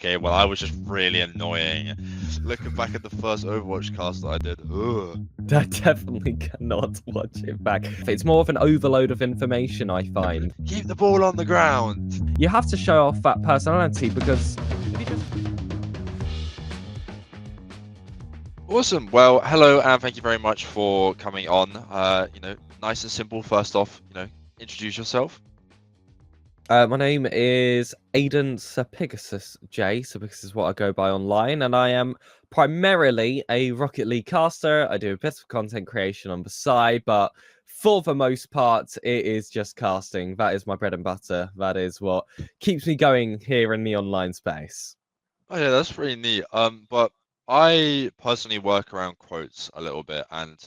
okay, well, I was just really annoying. Looking back at the first Overwatch cast that I did, ugh. I definitely cannot watch it back. It's more of an overload of information, I find. Keep the ball on the ground. You have to show off that personality because if you just... Awesome. Well, hello, and thank you very much for coming on. Nice and simple. First off, introduce yourself. My name is Aiden SirPigasus Jay, SirPigasus is what I go by online, and I am primarily a Rocket League caster. I do a bit of content creation on the side, but for the most part, it is just casting. That is my bread and butter. That is what keeps me going here in the online space. Oh yeah, that's pretty neat. But I personally work around quotes a little bit, and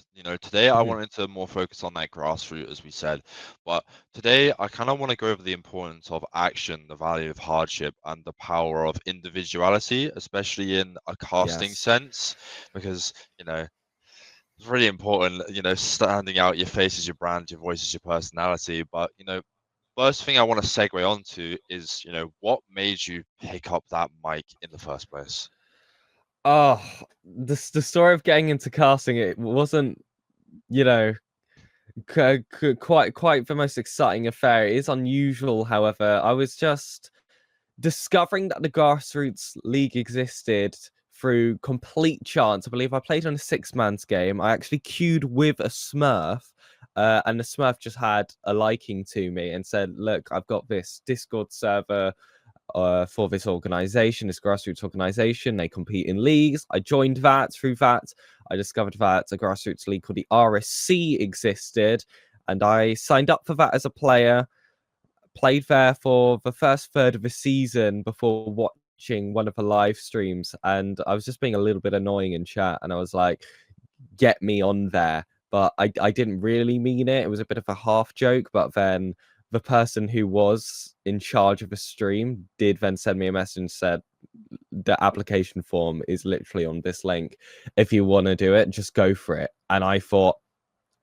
today I wanted to more focus on that grassroots, as we said. But today I kind of want to go over the importance of action, the value of hardship, and the power of individuality, especially in a casting Yes. sense, because it's really important. Standing out, your face is your brand, your voice is your personality. But first thing I want to segue onto is, what made you pick up that mic in the first place? Oh, the story of getting into casting, it wasn't, quite the most exciting affair. It is unusual, however. I was just discovering that the grassroots league existed through complete chance. I believe I played on a 6-man's game. I actually queued with a Smurf, and the Smurf just had a liking to me and said, "Look, I've got this Discord server for this organization, this grassroots organization. They compete in leagues." I joined that. Through that, I discovered that a grassroots league called the RSC existed, and I signed up for that as a player. Played there for the first third of the season before watching one of the live streams, and I was just being a little bit annoying in chat, and I was like, "Get me on there." But I didn't really mean it. It was a bit of a half joke, but then the person who was in charge of the stream did then send me a message and said, "The application form is literally on this link. If you want to do it, just go for it." And I thought,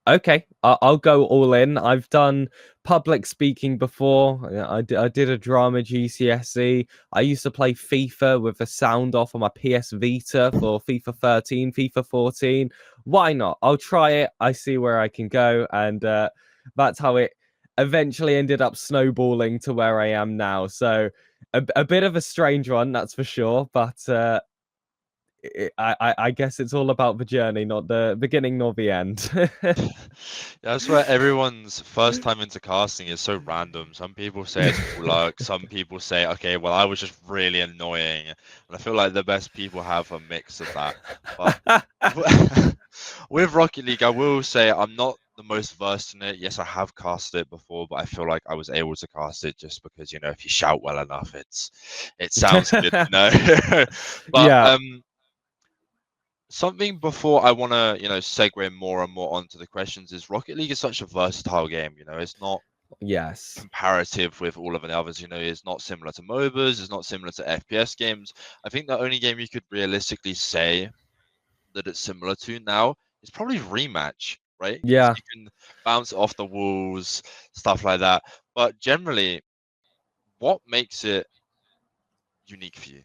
okay, I'll go all in. I've done public speaking before. I did a drama GCSE. I used to play FIFA with the sound off on my PS Vita for FIFA 13, FIFA 14. Why not? I'll try it. I see where I can go. And that's how it eventually ended up snowballing to where I am now. So a bit of a strange one, that's for sure. But I guess it's all about the journey, not the beginning nor the end. That's where everyone's first time into casting is so random. Some people say it's luck. Some people say, okay, well, I was just really annoying. And I feel like the best people have a mix of that. But with Rocket League, I will say I'm not the most versed in it. Yes, I have cast it before, but I feel like I was able to cast it just because, if you shout well enough, it sounds good, But Yeah. Something before I want to, segue more and more onto the questions is Rocket League is such a versatile game. It's not Yes. comparative with all of the others. It's not similar to MOBAs. It's not similar to FPS games. I think the only game you could realistically say that it's similar to now is probably Rematch, right? 'Cause Yeah. you can bounce off the walls, stuff like that. But generally, what makes it unique for you?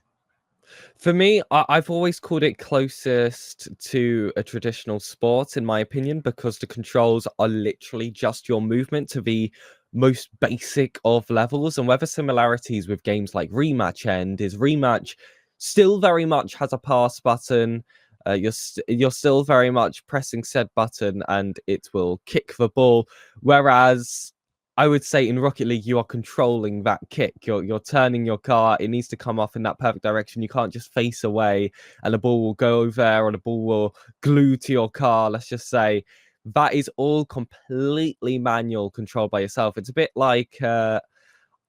For me, I've always called it closest to a traditional sport, in my opinion, because the controls are literally just your movement to the most basic of levels. And where the similarities with games like Rematch end is Rematch still very much has a pass button. You're still very much pressing said button and it will kick the ball. Whereas I would say in Rocket League, you are controlling that kick. You're turning your car. It needs to come off in that perfect direction. You can't just face away and the ball will go there or the ball will glue to your car. Let's just say that is all completely manual control by yourself. It's a bit like I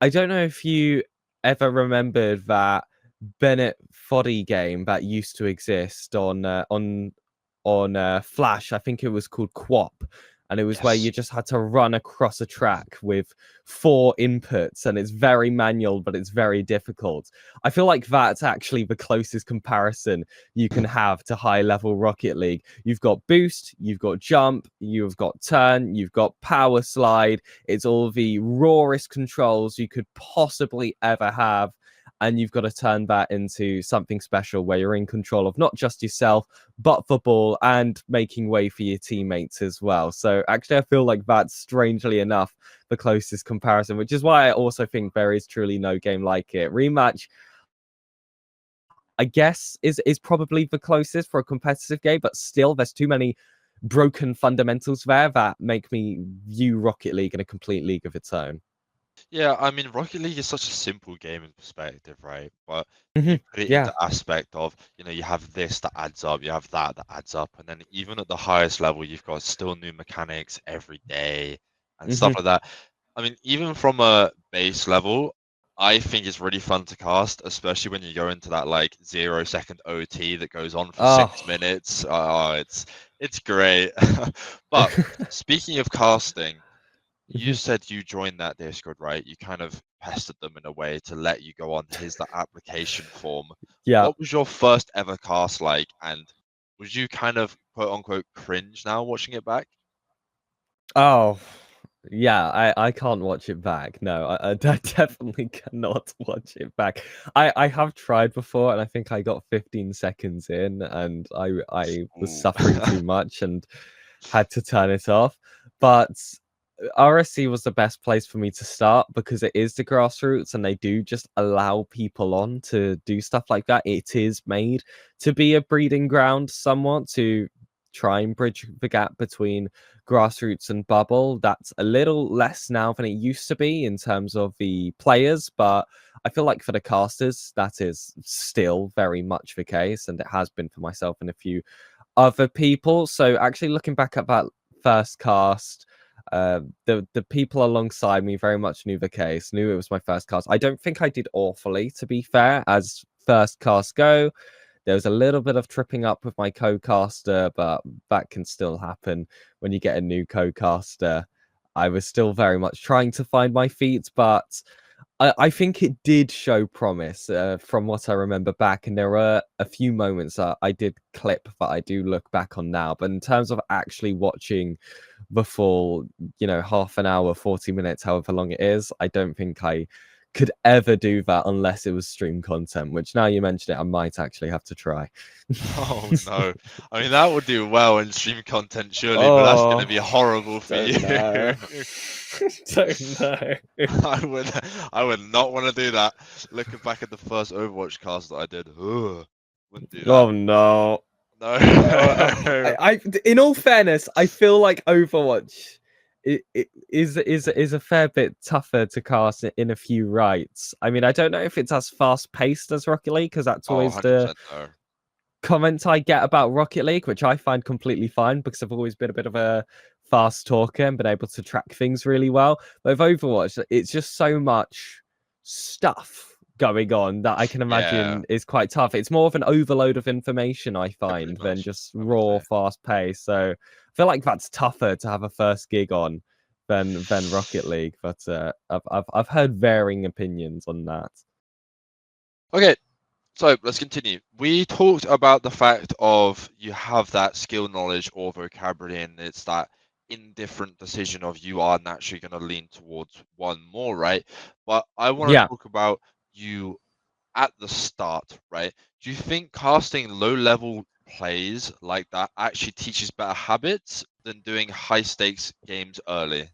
don't know if you ever remembered that Bennett Foddy game that used to exist on Flash. I think it was called Quap, and it was where Yes. you just had to run across a track with 4 inputs, and it's very manual, but it's very difficult. I feel like that's actually the closest comparison you can have to high-level Rocket League. You've got boost, you've got jump, you've got turn, you've got power slide. It's all the rawest controls you could possibly ever have. and you've got to turn that into something special where you're in control of not just yourself, but the ball and making way for your teammates as well. So actually, I feel like that's strangely enough the closest comparison, which is why I also think there is truly no game like it. Rematch, I guess, is probably the closest for a competitive game, but still, there's too many broken fundamentals there that make me view Rocket League in a complete league of its own. Yeah, I mean, Rocket League is such a simple game in perspective, right? But you put it Yeah. into aspect of, you have this that adds up, you have that adds up, and then even at the highest level, you've got still new mechanics every day and stuff like that. I mean, even from a base level, I think it's really fun to cast, especially when you go into that like 0 second OT that goes on for Oh. 6 minutes. Oh, it's great. But speaking of casting, you said you joined that Discord, right? You kind of pestered them in a way to let you go on. Here's the application form. Yeah. What was your first ever cast like? And was you kind of quote unquote cringe now watching it back? Oh, yeah, I can't watch it back. No, I definitely cannot watch it back. I have tried before, and I think I got 15 seconds in, and I was Ooh. suffering too much and had to turn it off. But RSC was the best place for me to start because it is the grassroots, and they do just allow people on to do stuff like that. It is made to be a breeding ground somewhat to try and bridge the gap between grassroots and bubble. That's a little less now than it used to be in terms of the players, but I feel like for the casters that is still very much the case, and it has been for myself and a few other people. So actually looking back at that first cast, the people alongside me very much knew the case, knew it was my first cast. I don't think I did awfully, to be fair, as first cast go. There was a little bit of tripping up with my co-caster, but that can still happen when you get a new co-caster. I was still very much trying to find my feet, but I think it did show promise from what I remember back. And there were a few moments that I did clip that I do look back on now. But in terms of actually watching the full, half an hour, 40 minutes, however long it is, I don't think I could ever do that unless it was stream content, which now you mention it, I might actually have to try. Oh no. I mean, that would do well in stream content, surely, but that's going to Oh, be horrible for you. don't know. Don't know. I would not want to do that. Looking back at the first Overwatch cast that I did, wouldn't do that. Oh no. No. In all fairness, I feel like Overwatch it is a fair bit tougher to cast in a few rights. I mean, I don't know if it's as fast paced as Rocket League because that's Oh, always the 100% no. comments I get about Rocket League, which I find completely fine because I've always been a bit of a fast talker and been able to track things really well. But with Overwatch, it's just so much stuff going on that I can Yeah, imagine is quite tough. It's more of an overload of information, I yeah, pretty find, than much, just I would raw, say. fast pace. So I feel like that's tougher to have a first gig on than Rocket League. But I've heard varying opinions on that. Okay, so let's continue. We talked about the fact of you have that skill knowledge or vocabulary, and it's that indifferent decision of you are naturally going to lean towards one more, right? But I want to Yeah. talk about you at the start, right? Do you think casting low level plays like that actually teaches better habits than doing high stakes games early?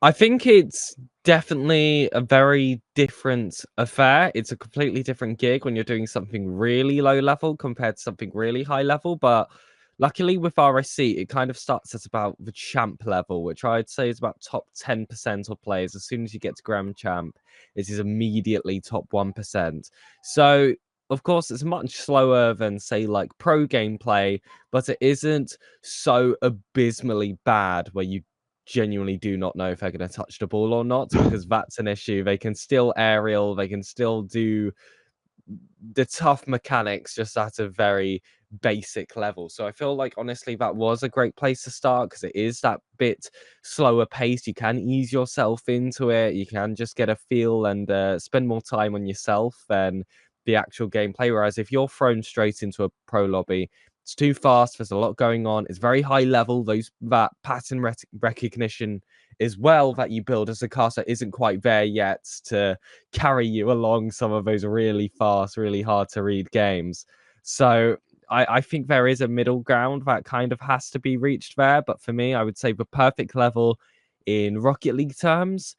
I think it's definitely a very different affair. It's a completely different gig when you're doing something really low level compared to something really high level. But luckily with RSC, it kind of starts at about the champ level, which I'd say is about top 10% of players. As soon as you get to Grand Champ, it is immediately top 1%. So of course, it's much slower than, say, like pro gameplay, but it isn't so abysmally bad where you genuinely do not know if they're going to touch the ball or not, because that's an issue. They can still aerial, they can still do the tough mechanics just at a very basic level. So I feel like honestly that was a great place to start because it is that bit slower pace. You can ease yourself into it. You can just get a feel and spend more time on yourself than the actual gameplay. Whereas if you're thrown straight into a pro lobby, it's too fast. There's a lot going on. It's very high level. That pattern recognition as well that you build as a caster isn't quite there yet to carry you along some of those really fast, really hard to read games. So I think there is a middle ground that kind of has to be reached there. But for me, I would say the perfect level in Rocket League terms,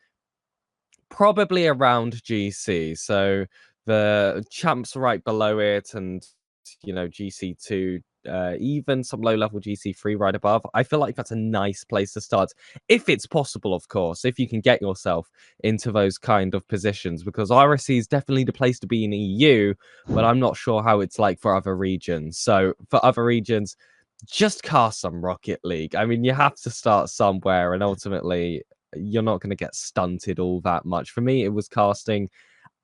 probably around GC. So the champs right below it, and GC2, even some low level GC3 right above. I feel like that's a nice place to start, if it's possible, of course, if you can get yourself into those kind of positions, because RSC is definitely the place to be in EU, but I'm not sure how it's like for other regions. So for other regions, just cast some Rocket League. I mean, you have to start somewhere, and ultimately you're not going to get stunted all that much. For me, it was casting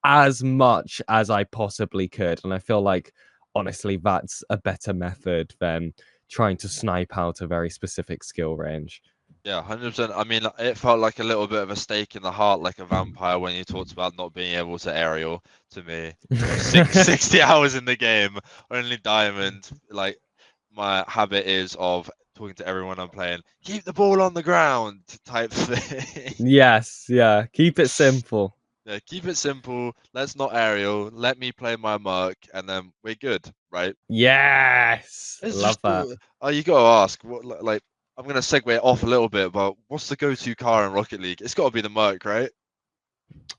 as much as I possibly could. And I feel like, honestly, that's a better method than trying to snipe out a very specific skill range. Yeah, 100%. I mean, it felt like a little bit of a stake in the heart, like a vampire, when you talked about not being able to aerial to me. 60 hours in the game, only diamond. Like, my habit is of talking to everyone I'm playing, keep the ball on the ground type thing. Yes, yeah. Keep it simple. Yeah, keep it simple. Let's not aerial. Let me play my merc, and then we're good, right? Yes. It's Love just, that. you gotta ask, what, like, I'm gonna segue off a little bit, but what's the go-to car in Rocket League? It's got to be the merc, right?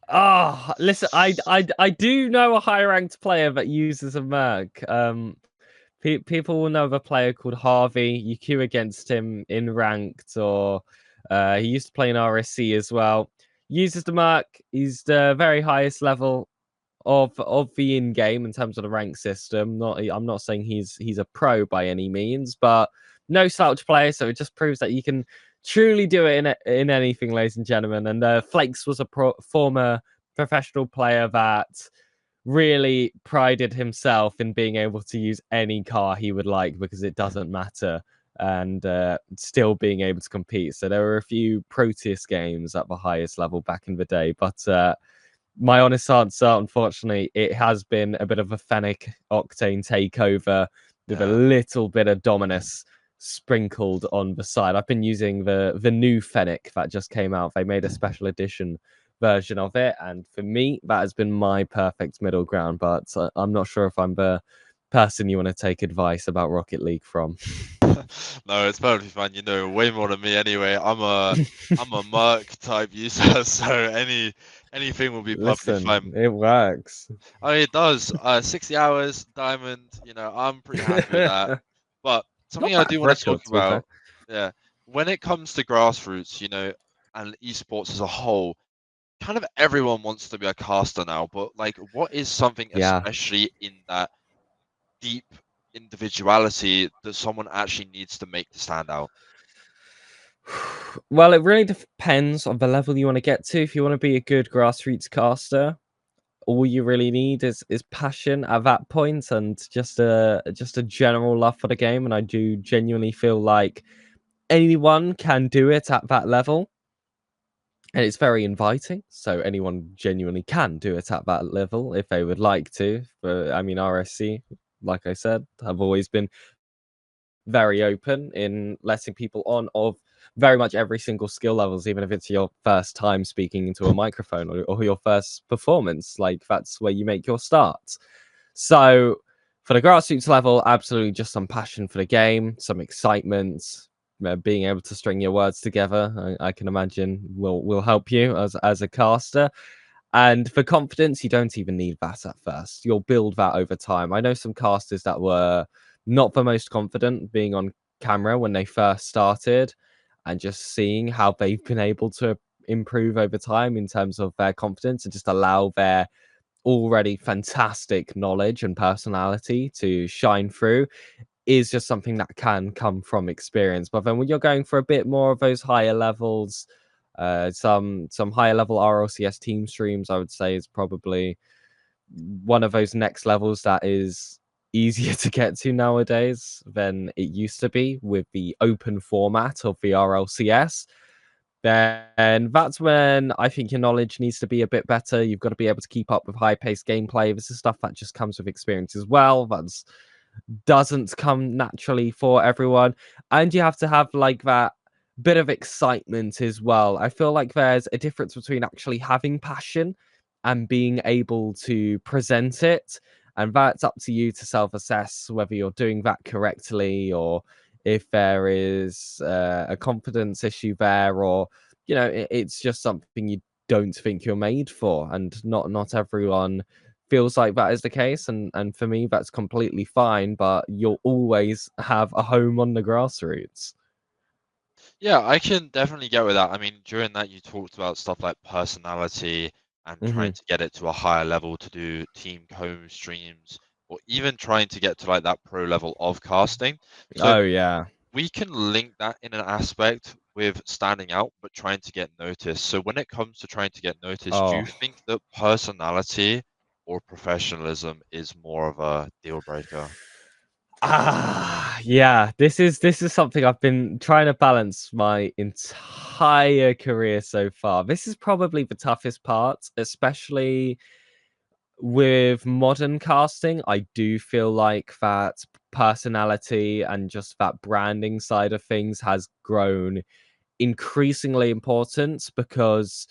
Oh, listen, I do know a high ranked player that uses a merc. People will know of a player called Harvey. You queue against him in ranked, or he used to play in RSC as well. Uses the merc. He's the very highest level of the in game in terms of the rank system. I'm not saying he's a pro by any means, but no slouch player. So it just proves that you can truly do it in anything, ladies and gentlemen. And Flakes was a former professional player that really prided himself in being able to use any car he would like, because it doesn't matter, and still being able to compete. So there were a few Proteus games at the highest level back in the day, but my honest answer, unfortunately, it has been a bit of a Fennec Octane takeover with a Yeah. little bit of Dominus sprinkled on the side. I've been using the new Fennec that just came out. They made a special edition version of it, and for me, that has been my perfect middle ground. But I'm not sure if I'm the person you want to take advice about Rocket League from. No, it's perfectly fine. You know way more than me anyway. I'm a merc type user, so anything will be perfectly Listen, fine. it works. I mean, it does. 60 hours, diamond, I'm pretty happy with that. But something Not I bad do for want a to talk kill, to be fair. about, yeah, when it comes to grassroots, and esports as a whole, kind of everyone wants to be a caster now, but like, what is something Yeah. especially in that deep individuality that someone actually needs to make to stand out? Well, it really depends on the level you want to get to. If you want to be a good grassroots caster, all you really need is passion at that point, and just a general love for the game. And I do genuinely feel like anyone can do it at that level, and it's very inviting. So anyone genuinely can do it at that level if they would like to. But I mean, RSC, like I said, have always been very open in letting people on of very much every single skill levels, even if it's your first time speaking into a microphone, or your first performance. Like, that's where you make your start. So for the grassroots level, absolutely just some passion for the game, some excitement, being able to string your words together. I can imagine will help you as a caster. And for confidence, you don't even need that at first. You'll build that over time. I know some casters that were not the most confident being on camera when they first started, and just seeing how they've been able to improve over time in terms of their confidence, and just allow their already fantastic knowledge and personality to shine through, is just something that can come from experience. But then when you're going for a bit more of those higher levels, some higher level RLCS team streams, I would say, is probably one of those next levels that is easier to get to nowadays than it used to be with the open format of the RLCS. Then that's when I think your knowledge needs to be a bit better. You've got to be able to keep up with high-paced gameplay. This is stuff that just comes with experience as well. That's doesn't come naturally for everyone. And you have to have like that bit of excitement as well. I feel like there's a difference between actually having passion and being able to present it. And that's up to you to self assess whether you're doing that correctly, or if there is a confidence issue there, or, it's just something you don't think you're made for. And not everyone feels like that is the case. And for me, that's completely fine. But you'll always have a home on the grassroots. Yeah, I can definitely get with that. I mean, during that you talked about stuff like personality and trying Hmm. to get it to a higher level to do team home streams, or even trying to get to like that pro level of casting. So Oh, yeah. we can link that in an aspect with standing out, but trying to get noticed. So when it comes to trying to get noticed, do you Oh. think that personality or professionalism is more of a deal breaker? Yeah. This is something I've been trying to balance my entire career so far. This is probably the toughest part, especially with modern casting. I do feel like that personality and just that branding side of things has grown increasingly important, because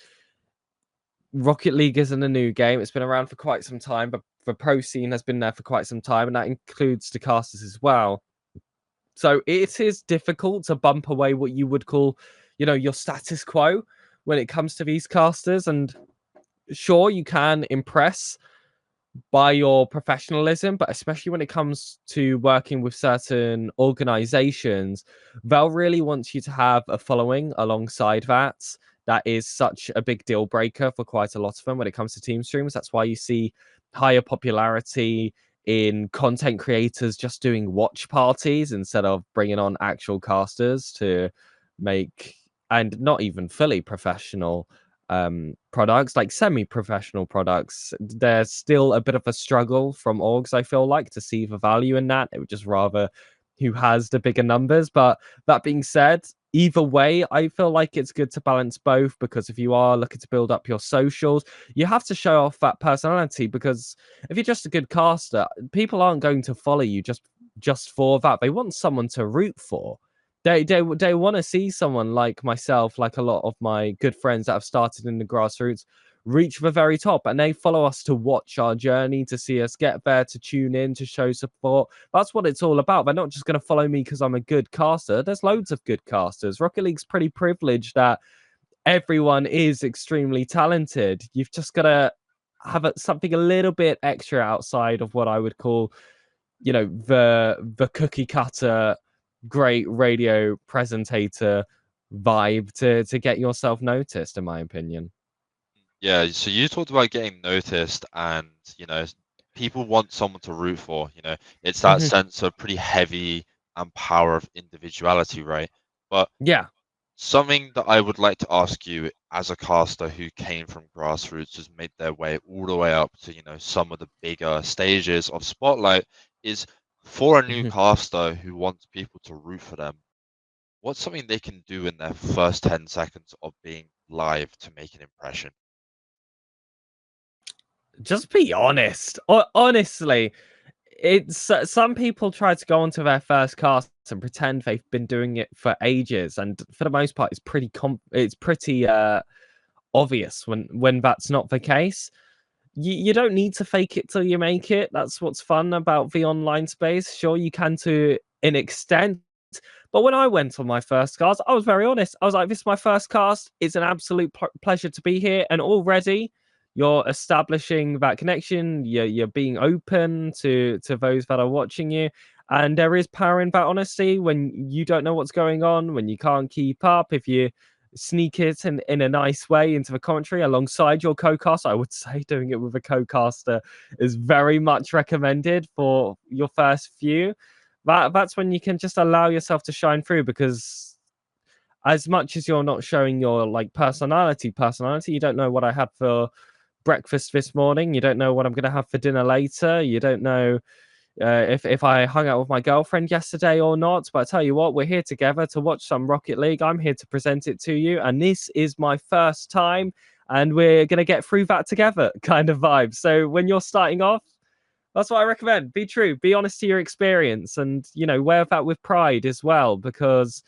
Rocket League isn't a new game. It's been around for quite some time, but the pro scene has been there for quite some time, and that includes the casters as well. So it is difficult to bump away what you would call, your status quo when it comes to these casters. And sure, you can impress by your professionalism, but especially when it comes to working with certain organizations, they'll really want you to have a following alongside that. That is such a big deal breaker for quite a lot of them when it comes to team streams. That's why you see higher popularity in content creators just doing watch parties instead of bringing on actual casters to make, and not even fully professional products, like semi-professional products. There's still a bit of a struggle from orgs, I feel like, to see the value in that. It would just rather who has the bigger numbers. But that being said, either way, I feel like it's good to balance both, because if you are looking to build up your socials, you have to show off that personality, because if you're just a good caster, people aren't going to follow you just for that. They want someone to root for. They want to see someone like myself, like a lot of my good friends that have started in the grassroots, reach the very top, and they follow us to watch our journey, to see us get there, to tune in, to show support. That's what it's all about. They're not just going to follow me because I'm a good caster. There's loads of good casters. Rocket League's pretty privileged that everyone is extremely talented. You've just got to have something a little bit extra outside of what I would call, the cookie cutter great radio presentator vibe to get yourself noticed, in my opinion. Yeah, so you talked about getting noticed and, people want someone to root for, it's that Mhm. sense of pretty heavy and power of individuality, right? But Yeah. something that I would like to ask you as a caster who came from grassroots, has made their way all the way up to, some of the bigger stages of spotlight, is for a new Mhm. caster who wants people to root for them, what's something they can do in their first 10 seconds of being live to make an impression? Just be honest. Honestly, it's some people try to go onto their first cast and pretend they've been doing it for ages, and for the most part, it's pretty obvious when that's not the case. You don't need to fake it till you make it. That's what's fun about the online space. Sure, you can to an extent, but when I went on my first cast, I was very honest. I was like, "This is my first cast. It's an absolute pleasure to be here." And already, you're establishing that connection. You're being open to those that are watching you, and there is power in that honesty. When you don't know what's going on, when you can't keep up, if you sneak it in a nice way into the commentary alongside your co-caster. I would say doing it with a co-caster is very much recommended for your first few. That's when you can just allow yourself to shine through, because as much as you're not showing your like personality, you don't know what I had for breakfast this morning. You don't know what I'm going to have for dinner later. You don't know if I hung out with my girlfriend yesterday or not. But I tell you what, we're here together to watch some Rocket League. I'm here to present it to you, and this is my first time, and we're gonna get through that together, kind of vibe. So when you're starting off, that's what I recommend. Be true, be honest to your experience, and wear that with pride as well, because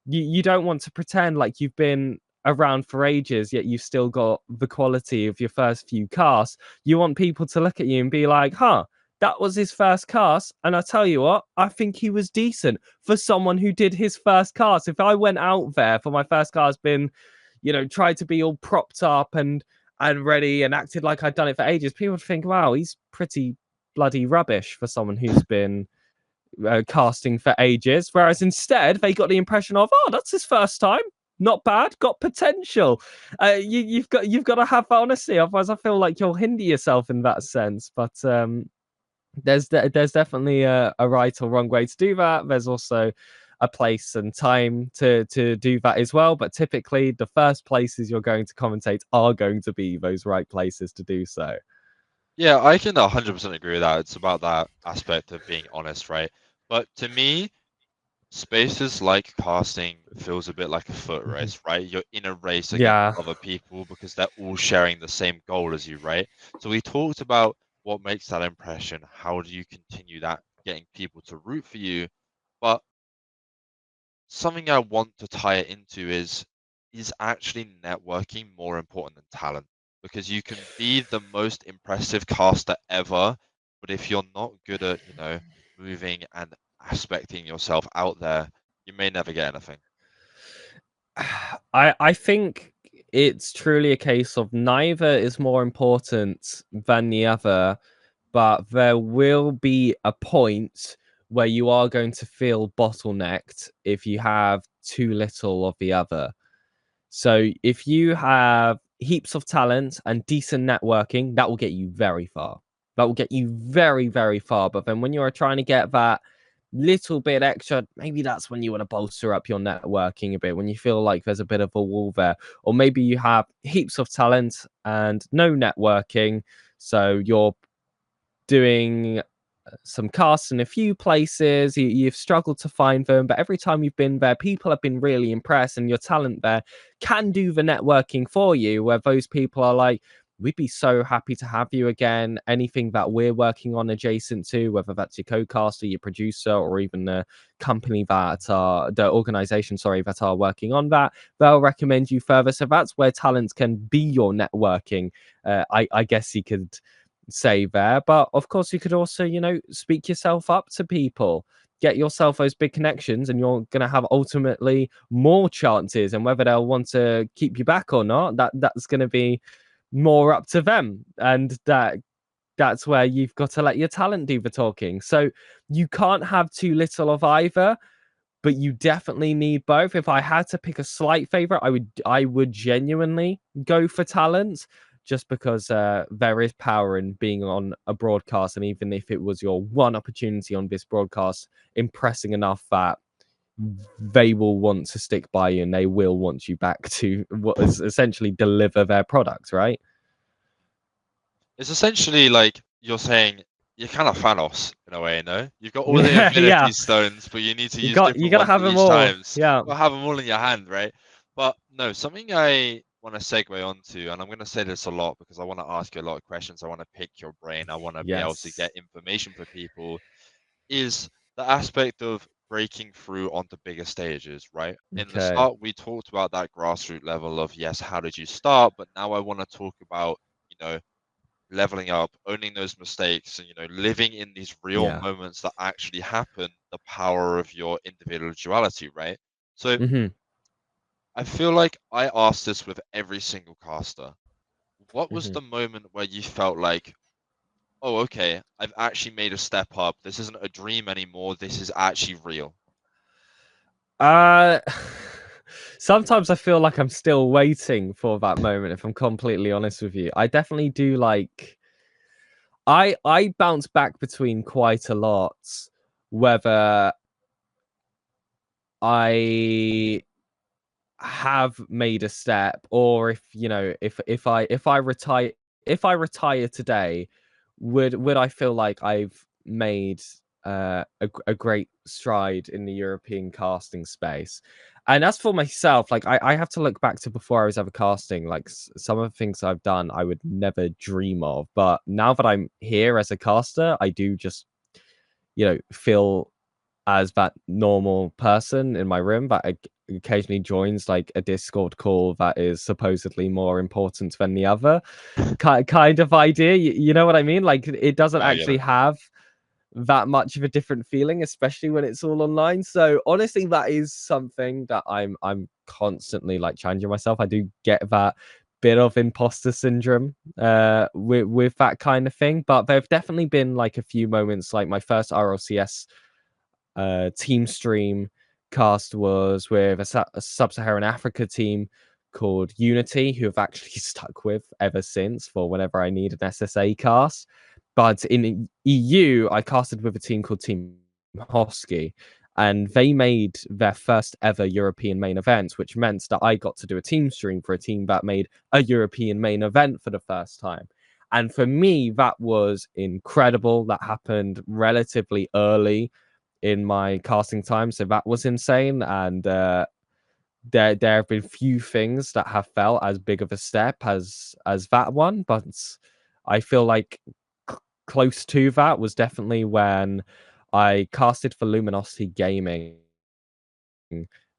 you don't want to pretend like you've been around for ages, yet you've still got the quality of your first few casts. You want people to look at you and be like, huh, that was his first cast. And I tell you what, I think he was decent for someone who did his first cast. If I went out there for my first cast, been, tried to be all propped up and ready and acted like I'd done it for ages, people would think, wow, he's pretty bloody rubbish for someone who's been casting for ages. Whereas instead, they got the impression of, oh, that's his first time. Not bad, got potential. You've got to have that honesty, otherwise I feel like you'll hinder yourself in that sense. But there's definitely a right or wrong way to do that. There's also a place and time to do that as well. But typically, the first places you're going to commentate are going to be those right places to do so. Yeah, I can 100% agree with that. It's about that aspect of being honest, right? But to me, spaces like casting feels a bit like a foot race, right? You're in a race against Yeah. other people because they're all sharing the same goal as you, right? So we talked about what makes that impression. How do you continue that, getting people to root for you? But something I want to tie it into is actually networking more important than talent? Because you can be the most impressive caster ever, but if you're not good at, moving and aspecting yourself out there, you may never get anything. I think it's truly a case of neither is more important than the other, but there will be a point where you are going to feel bottlenecked if you have too little of the other. So if you have heaps of talent and decent networking, that will get you very far. That will get you very, very far. But then when you are trying to get that little bit extra, maybe that's when you want to bolster up your networking a bit, when you feel like there's a bit of a wall there. Or maybe you have heaps of talent and no networking. So you're doing some casts in a few places. You've struggled to find them, but every time you've been there, people have been really impressed, and your talent there can do the networking for you, where those people are like, we'd be so happy to have you again. Anything that we're working on adjacent to, whether that's your co-caster, your producer, or even the company that are the organization, sorry, that are working on that, they'll recommend you further. So that's where talent can be your networking. I guess you could say there. But of course, you could also, speak yourself up to people, get yourself those big connections, and you're going to have ultimately more chances. And whether they'll want to keep you back or not, that's going to be more up to them. And that's where you've got to let your talent do the talking. So you can't have too little of either, but you definitely need both. If I had to pick a slight favorite, I would genuinely go for talent, just because there is power in being on a broadcast, and even if it was your one opportunity on this broadcast, impressing enough that they will want to stick by you and they will want you back to what is essentially deliver their product, right? It's essentially like you're saying you're kind of Thanos in a way, no? You've got all the Yeah, yeah. Infinity Stones, but you need to You use got you different got to ones have at them each all. times. Yeah. Or have them all in your hand, right? But no, something I want to segue onto, and I'm going to say this a lot because I want to ask you a lot of questions. I want to pick your brain. I want to be able to Yes. get information for people. Is the aspect of breaking through onto bigger stages, right? In the Okay. start, we talked about that grassroots level of yes, how did you start? But now I want to talk about, leveling up, owning those mistakes, and living in these real Yeah. moments that actually happen, the power of your individuality, right? So Hmm. I feel like I asked this with every single caster. What was Hmm. the moment where you felt like, oh, okay, I've actually made a step up. This isn't a dream anymore. This is actually real. Uh, sometimes I feel like I'm still waiting for that moment, if I'm completely honest with you. I definitely do like I bounce back between quite a lot, whether I have made a step, or if if I retire today, would I feel like I've made a great stride in the European casting space? And as for myself, like I have to look back to before I was ever casting, like some of the things I've done I would never dream of, but now that I'm here as a caster, I do just feel as that normal person in my room that occasionally joins like a Discord call that is supposedly more important than the other kind of idea. You know what I mean? Like it doesn't I get actually it. have that much of a different feeling, especially when it's all online. So honestly, that is something that I'm constantly like challenging myself. I do get that bit of imposter syndrome with that kind of thing, but there've definitely been like a few moments, like my first RLCS team stream cast was with a sub-Saharan Africa team called Unity, who have actually stuck with ever since for whenever I need an SSA cast. But in EU, I casted with a team called Team Hosky, and they made their first ever European main event, which meant that I got to do a team stream for a team that made a European main event for the first time. And for me, that was incredible. That happened relatively early in my casting time, so that was insane. And there have been few things that have felt as big of a step as that one, but I feel like close to that was definitely when I casted for Luminosity Gaming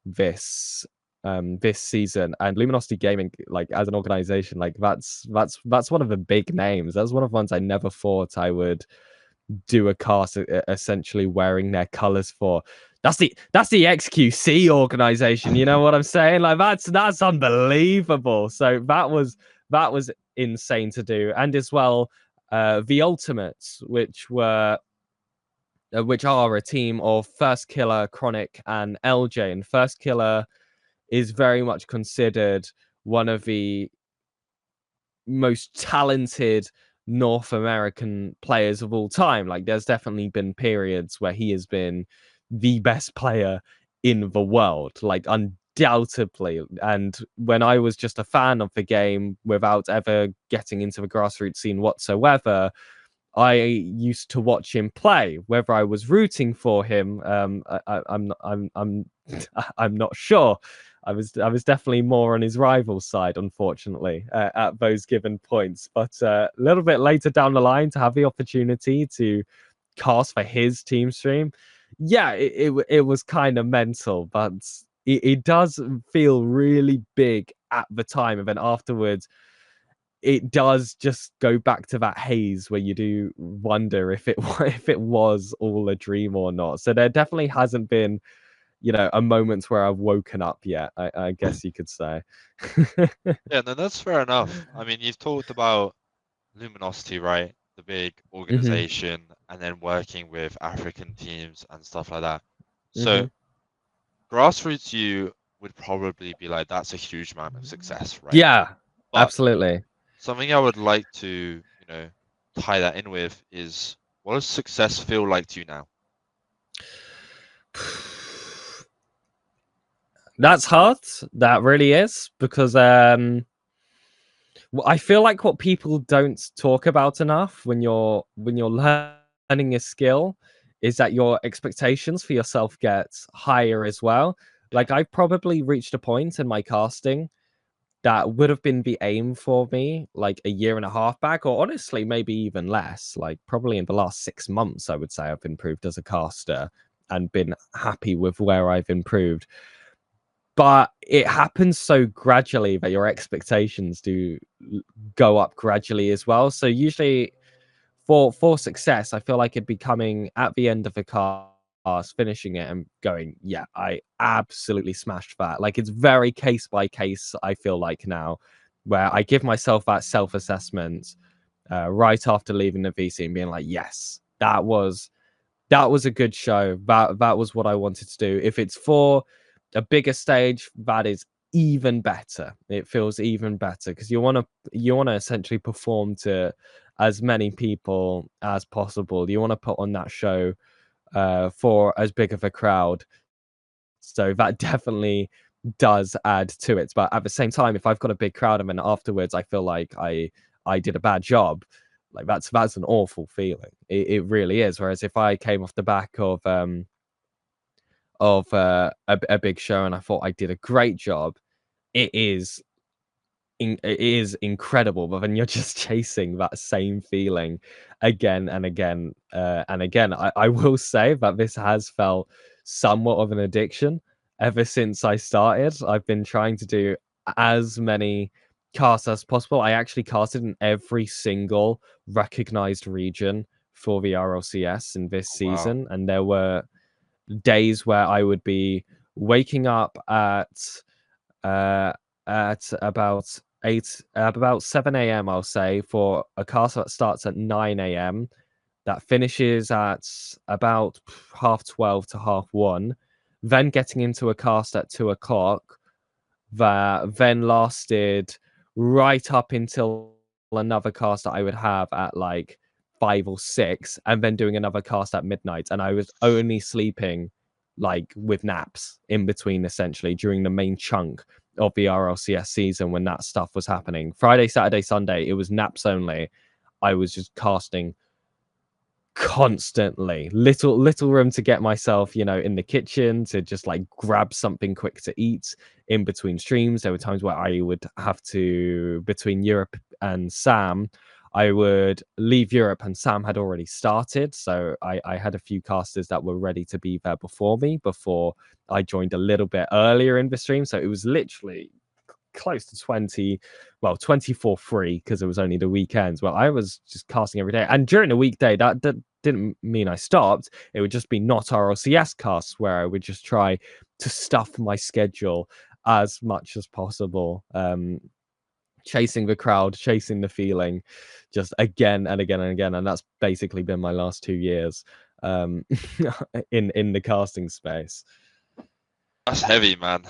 this this season. And Luminosity Gaming, like as an organization, like that's one of the big names. That's one of the ones I never thought I would do a cast essentially wearing their colors for. That's the XQC organization, you know what I'm saying? Like that's unbelievable. So that was insane to do. And as well, the Ultimates, which are a team of First Killer, Chronic, and LJ. And First Killer is very much considered one of the most talented North American players of all time. Like, there's definitely been periods where he has been the best player in the world, like undoubtedly. And when I was just a fan of the game without ever getting into the grassroots scene whatsoever, I used to watch him play. Whether I was rooting for him, I'm I'm not sure. I was definitely more on his rival side, unfortunately, at those given points. But a little bit later down the line, to have the opportunity to cast for his team stream, yeah, it was kind of mental, but it does feel really big at the time, and then afterwards it does just go back to that haze where you do wonder if it if it was all a dream or not. So there definitely hasn't been, you know, a moment where I've woken up yet, I guess you could say. Yeah, no, that's fair enough. I mean, you've talked about Luminosity, right? The big Hmm. organization, and then working with African teams and stuff like that. So, Hmm. grassroots, you would probably be like, that's a huge amount of success, right? Yeah, But absolutely. something I would like to, tie that in with is, what does success feel like to you now? That's hard. That really is, because I feel like what people don't talk about enough when you're learning a skill is that your expectations for yourself get higher as well. Yeah. Like I've probably reached a point in my casting that would have been the aim for me like a year and a half back, or honestly maybe even less. Like probably in the last 6 months, I would say I've improved as a caster and been happy with where I've improved. But it happens so gradually that your expectations do go up gradually as well. So usually for success, I feel like it'd be coming at the end of a cast, finishing it and going, yeah, I absolutely smashed that. Like it's very case by case, I feel like now, where I give myself that self-assessment right after leaving the VC and being like, yes, that was a good show. That was what I wanted to do. If it's for a bigger stage, that is even better. It feels even better because you want to essentially perform to as many people as possible. You want to put on that show for as big of a crowd. So that definitely does add to it. But at the same time, if I've got a big crowd and then afterwards I feel like I did a bad job, like that's an awful feeling. It really is. Whereas if I came off the back of a big show and I thought I did a great job, it is it is incredible, but then you're just chasing that same feeling again and again and again. I will say that this has felt somewhat of an addiction ever since I started. I've been trying to do as many casts as possible. I actually casted in every single recognized region for the RLCS in this Oh, wow. season, and there were days where I would be waking up uh, at about 7 a.m. I'll say, for a cast that starts at 9 a.m. that finishes at about 12:30 to 1:30. Then getting into a cast at 2 o'clock that then lasted right up until another cast that I would have at like 5 or 6, and then doing another cast at midnight. And I was only sleeping like with naps in between, essentially, during the main chunk of the RLCS season when that stuff was happening. Friday, Saturday, Sunday, it was naps only. I was just casting constantly, little room to get myself, in the kitchen to just like grab something quick to eat in between streams. There were times where I would have to, between Europe and Sam, I would leave Europe and Sam had already started, so I had a few casters that were ready to be there before me, before I joined a little bit earlier in the stream. So it was literally close to 24 free, because it was only the weekends. Well, I was just casting every day, and during the weekday that didn't mean I stopped. It would just be not RLCS casts, where I would just try to stuff my schedule as much as possible, chasing the crowd, chasing the feeling, just again and again and again. And that's basically been my last 2 years in the casting space. That's heavy, man.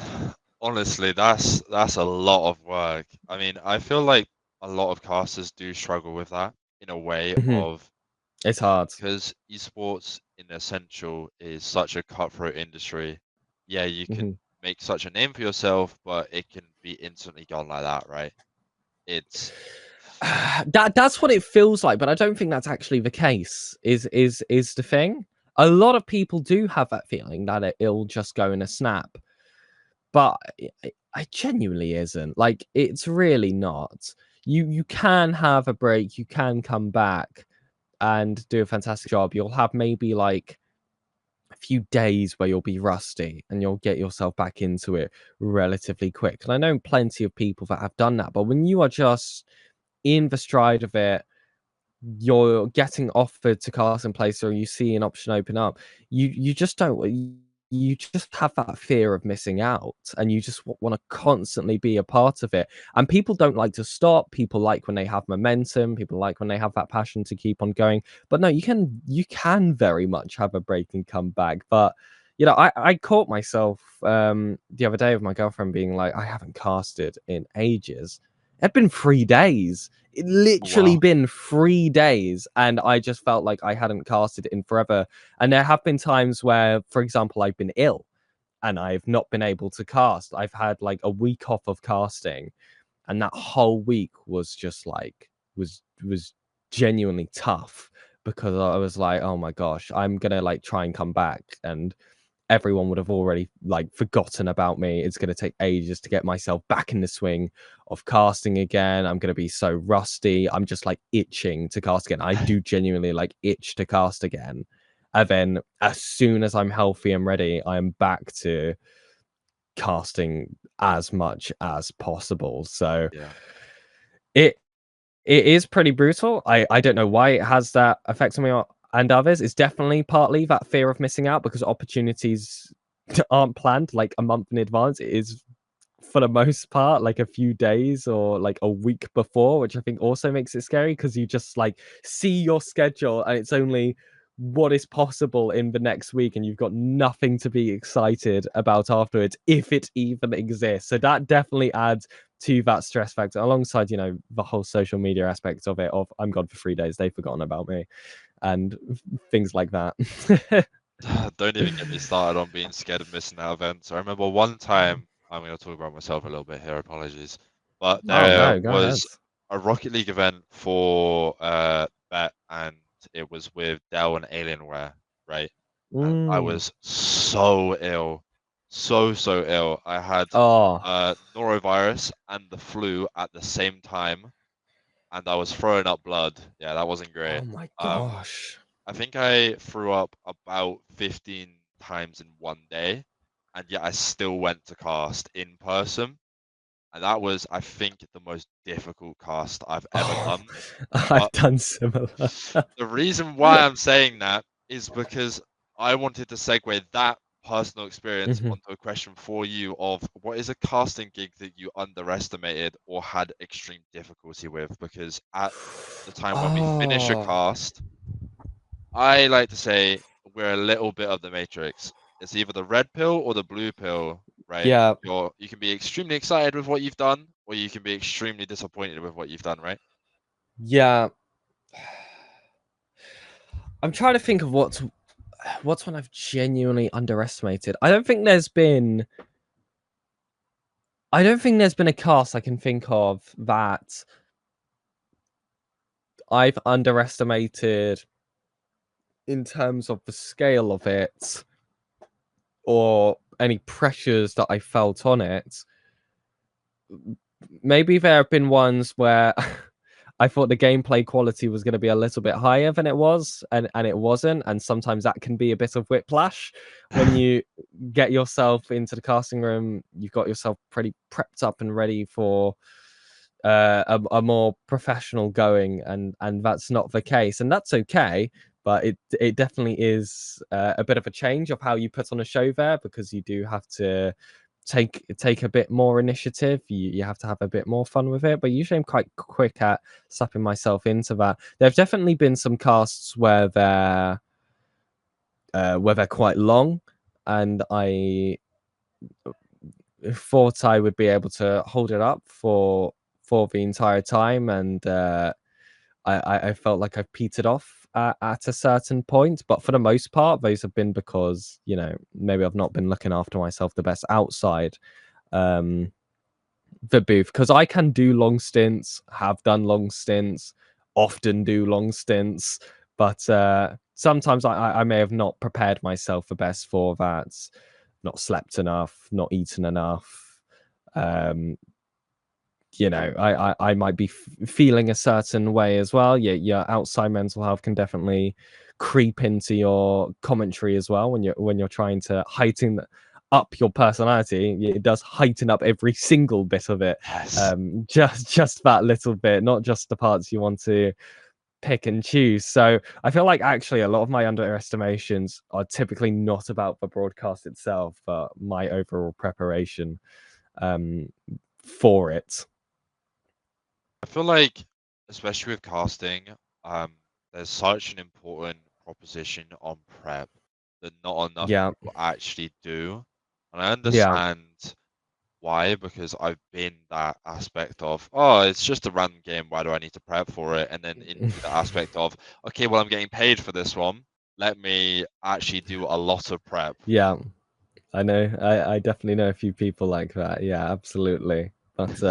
Honestly, that's a lot of work. I mean, I feel like a lot of casters do struggle with that in a way Mhm. of It's hard. because esports in essential is such a cutthroat industry. Yeah, you can Mhm. make such a name for yourself, but it can be instantly gone like that, right? It's That's what it feels like, but I don't think that's actually the case. Is the thing? A lot of people do have that feeling that it'll just go in a snap, but I genuinely isn't. Like, it's really not. You can have a break, you can come back and do a fantastic job. You'll have maybe like a few days where you'll be rusty and you'll get yourself back into it relatively quick. And I know plenty of people that have done that, but when you are just in the stride of it, you're getting offered to cast in place, or you see an option open up, you just don't, you just have that fear of missing out, and you just want to constantly be a part of it. And people don't like to stop. People like when they have momentum, people like when they have that passion to keep on going. But no, you can very much have a break and come back. But I caught myself the other day with my girlfriend being like, I haven't casted in ages. It'd been 3 days. It literally wow. been 3 days, and I just felt like I hadn't casted in forever. And there have been times where, for example, I've been ill and I've not been able to cast. I've had like a week off of casting, and that whole week was just like was genuinely tough, because I was like, oh my gosh, I'm gonna like try and come back, and everyone would have already like forgotten about me. It's going to take ages to get myself back in the swing of casting again. I'm going to be so rusty. I'm just like itching to cast again. I do genuinely like itch to cast again. And then as soon as I'm healthy and ready, I'm back to casting as much as possible. So Yeah. it it is pretty brutal. I don't know why it has that effect on me and others. It's definitely partly that fear of missing out, because opportunities aren't planned like a month in advance. It is, for the most part, like a few days or like a week before, which I think also makes it scary, because you just like see your schedule and it's only what is possible in the next week, and you've got nothing to be excited about afterwards, if it even exists. So that definitely adds to that stress factor, alongside the whole social media aspect of it, of I'm gone for 3 days, they've forgotten about me, and things like that. Don't even get me started on being scared of missing out events. I remember one time, I'm going to talk about myself a little bit here, apologies. But Oh there no, go ahead. was a Rocket League event for Bet, and it was with Dell and Alienware, right? And I Mm. was so ill, so ill. I had Oh, norovirus and the flu at the same time, and I was throwing up blood. Yeah, that wasn't oh great. my Um, gosh. I think I threw up about 15 times in one day, and yet I still went to cast in person. And that was, I think, the most difficult cast I've ever Oh, done. I've But done similar. the reason why I'm saying that is because I wanted to segue that personal experience Mhm. onto a question for you of what is a casting gig that you underestimated or had extreme difficulty with? Because at the time when we finish a Oh, cast, I like to say we're a little bit of the Matrix. It's either the red pill or the blue pill, right? yeah, You can be extremely excited with what you've done, or you can be extremely disappointed with what you've done, right? yeah. I'm trying to think of what's one I've genuinely underestimated. I don't think there's been a cast I can think of that I've underestimated in terms of the scale of it or any pressures that I felt on it. Maybe there have been ones where I thought the gameplay quality was going to be a little bit higher than it was, and it wasn't. And sometimes that can be a bit of whiplash when you get yourself into the casting room. You've got yourself pretty prepped up and ready for a more professional going, and that's not the case, and that's okay. But it definitely is a bit of a change of how you put on a show there, because you do have to take a bit more initiative. You have to have a bit more fun with it. But usually I'm quite quick at slapping myself into that. There have definitely been some casts where they're quite long, and I thought I would be able to hold it up for the entire time, and I felt like I've petered off at a certain point. But for the most part, those have been because, maybe I've not been looking after myself the best outside um, the booth, because I can do long stints, have done long stints, often do long stints, but sometimes I may have not prepared myself the best for that, not slept enough, not eaten enough. Um, I might be feeling a certain way as well. Yeah, your outside mental health can definitely creep into your commentary as well when you're trying to heighten up your personality. It does heighten up every single bit of it. Yes. Just that little bit, not just the parts you want to pick and choose. So I feel like actually a lot of my underestimations are typically not about the broadcast itself, but my overall preparation um, for it. I feel like, especially with casting, um, there's such an important proposition on prep that not enough Yeah. people actually do. And I Yeah. understand why, because I've been that aspect of, oh, it's just a random game, why do I need to prep for it? And then into the aspect of, okay, well, I'm getting paid for this one. Let me actually do a lot of prep. Yeah, I know. I definitely know a few people like that. Yeah, absolutely. But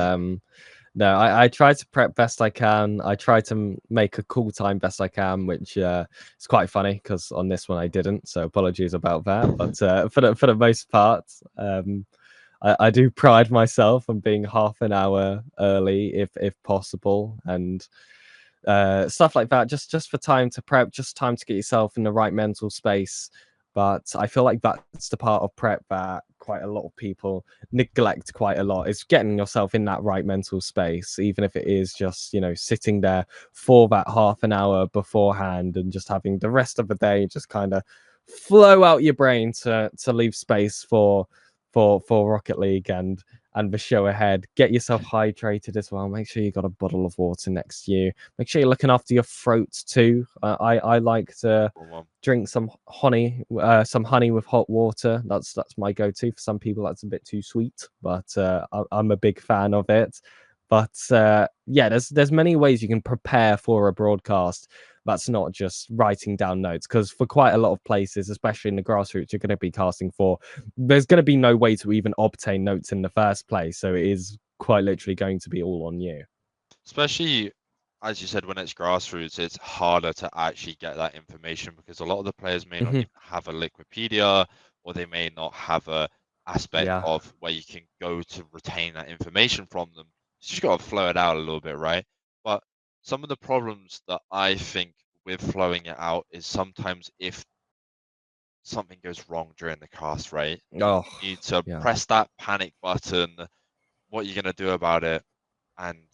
no, I try to prep best I can. I try to make a cool time best I can, which is quite funny because on this one I didn't. So apologies about that. But for the most part, I do pride myself on being half an hour early if possible, and stuff like that. Just for time to prep, just time to get yourself in the right mental space. But I feel like that's the part of prep that quite a lot of people neglect quite a lot, is getting yourself in that right mental space, even if it is just, sitting there for that half an hour beforehand and just having the rest of the day just kind of flow out your brain to leave space for Rocket League and the show ahead. Get yourself hydrated as well. Make sure you got a bottle of water next to you. Make sure you're looking after your throat too. I like to Well, drink some honey with hot water. That's my go-to. For some people, that's a bit too sweet, but I'm a big fan of it. But yeah, there's many ways you can prepare for a broadcast. That's not just writing down notes, because for quite a lot of places, especially in the grassroots, you're going to be casting for, there's going to be no way to even obtain notes in the first place. So it is quite literally going to be all on you. especially as you said, when it's grassroots, it's harder to actually get that information because a lot of the players may not Hmm. even have a Liquipedia or they may not have a aspect Yeah. of where you can go to retain that information from them. You just got to flow it out a little bit, right? But some of the problems that I think with flowing it out is sometimes if something goes wrong during the cast, right? Oh, You need to yeah. press that panic button. What are you gonna do about it? And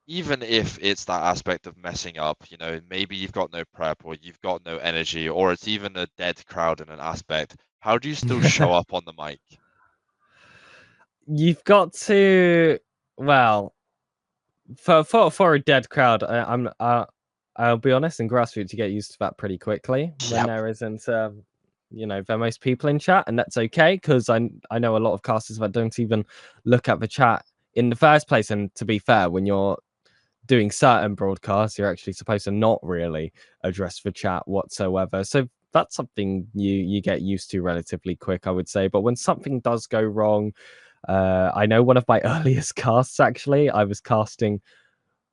even if it's that aspect of messing up, maybe you've got no prep or you've got no energy, or it's even a dead crowd in an aspect, how do you still show up on the mic? You've got to, well, for a dead crowd, I'll be honest, in grassroots you get used to that pretty quickly when Yep. there isn't there most people in chat, and that's okay because I know a lot of casters that don't even look at the chat in the first place. And to be fair, when you're doing certain broadcasts, you're actually supposed to not really address the chat whatsoever. So that's something you get used to relatively quick, I would say. But when something does go wrong, I know one of my earliest casts, actually, I was casting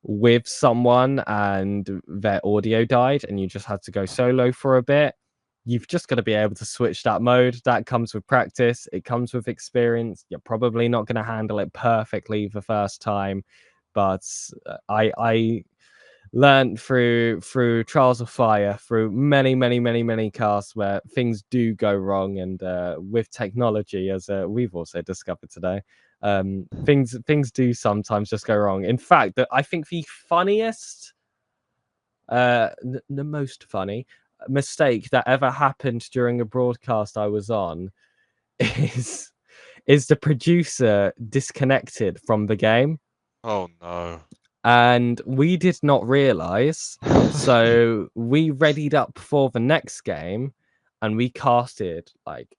with someone and their audio died and you just had to go solo for a bit. You've just got to be able to switch that mode. That comes with practice. It comes with experience. You're probably not going to handle it perfectly the first time, but I learned through trials of fire, through many casts where things do go wrong, and with technology, as we've also discovered today, things do sometimes just go wrong. In fact, I think the funniest, the most funny mistake that ever happened during a broadcast I was on is the producer disconnected from the game, Oh no. and we did not realize. So we readied up for the next game, and we casted like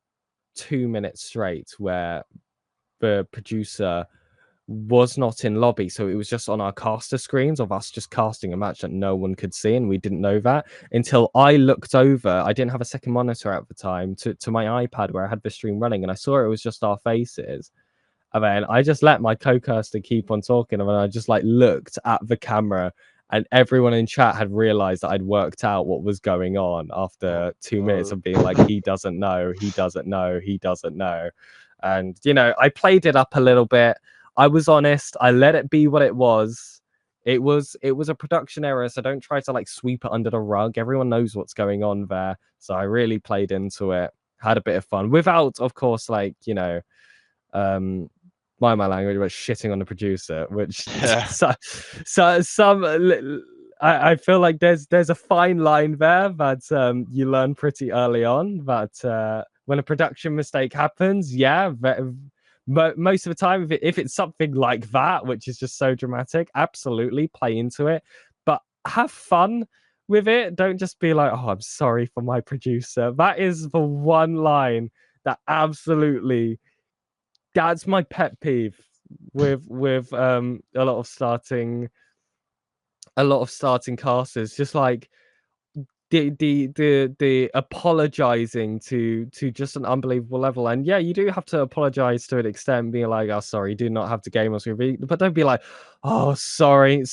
2 minutes straight where the producer was not in lobby. So it was just on our caster screens of us just casting a match that no one could see, and we didn't know that until I looked over. I didn't have a second monitor at the time, to my iPad where I had the stream running, and I saw it was just our faces. And then I just let my co-caster keep on talking, and then I just like looked at the camera, and everyone in chat had realized that I'd worked out what was going on Oh after 2 minutes no. of being like, he doesn't know, he doesn't know, he doesn't know. And I played it up a little bit. I was honest. I let it be what it was. It was a production error, so don't try to like sweep it under the rug. Everyone knows what's going on there. So I really played into it, had a bit of fun without, of course, like, um my language, but shitting on the producer, which Yeah. so some I feel like there's a fine line there that you learn pretty early on, that when a production mistake happens, yeah, most of the time, if it's something like that, which is just so dramatic, absolutely play into it, but have fun with it. Don't just be like, oh, I'm sorry for my producer. That is the one line that absolutely, that's my pet peeve with a lot of starting casters. Just like the apologizing to just an unbelievable level. And yeah, you do have to apologize to an extent, being like, oh, sorry, do not have to game us, but don't be like, oh, sorry,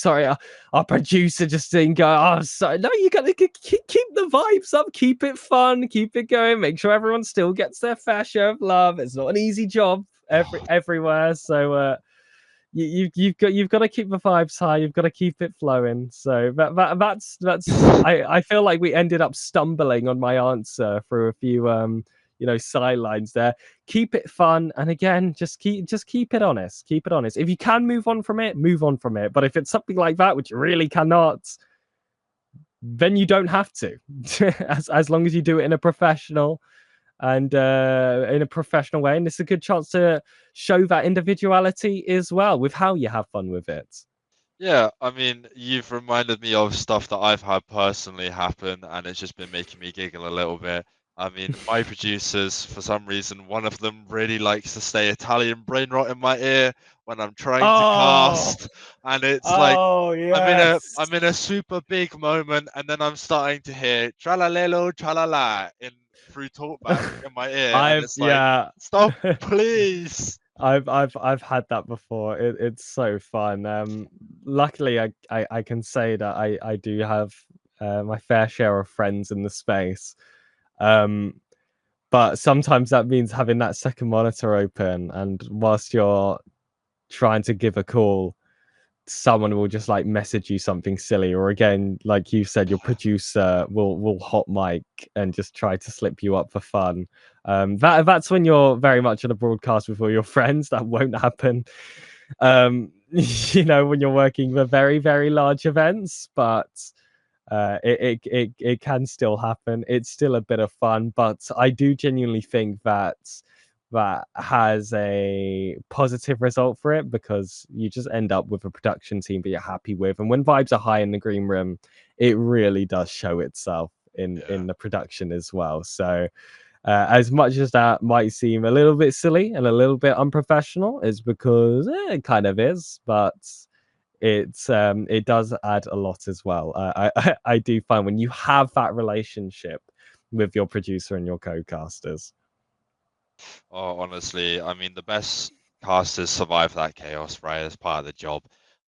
our producer just didn't go. Oh, sorry. No, you gotta keep the vibes up, keep it fun, keep it going, make sure everyone still gets their fair share of love. It's not an easy job everywhere. So you've got to keep the vibes high. You've got to keep it flowing. So that's I feel like we ended up stumbling on my answer through a few sidelines there. Keep it fun, and again, just keep it honest. Keep it honest. If you can move on from it, move on from it. But if it's something like that which you really cannot, then you don't have to. as long as you do it in a professional way, and it's a good chance to show that individuality as well with how you have fun with it. Yeah, I mean, you've reminded me of stuff that I've had personally happen, and it's just been making me giggle a little bit. I mean, my producers, for some reason, one of them really likes to say Italian brain rot in my ear when I'm trying to Oh, cast, and it's like oh yes. I'm in a super big moment, and then I'm starting to hear tralalelo tralala in through talkback in my ear, and I've it's like, yeah. stop, please. I've had that before. It's so fun. Luckily, I can say that I do have my fair share of friends in the space. Um, But sometimes that means having that second monitor open, and whilst you're trying to give a call, someone will just like message you something silly, or again, like you said, your producer will hot mic and just try to slip you up for fun. That's when you're very much on a broadcast with all your friends. That won't happen. When you're working with very, very large events, but it can still happen. It's still a bit of fun, but I do genuinely think that has a positive result for it, because you just end up with a production team that you're happy with, and when vibes are high in the green room, it really does show itself in the production as well. So as much as that might seem a little bit silly and a little bit unprofessional, is because it kind of is, but it does add a lot as well. I do find when you have that relationship with your producer and your co-casters. Oh, honestly, I mean, the best casters survive that chaos, right? As part of the job.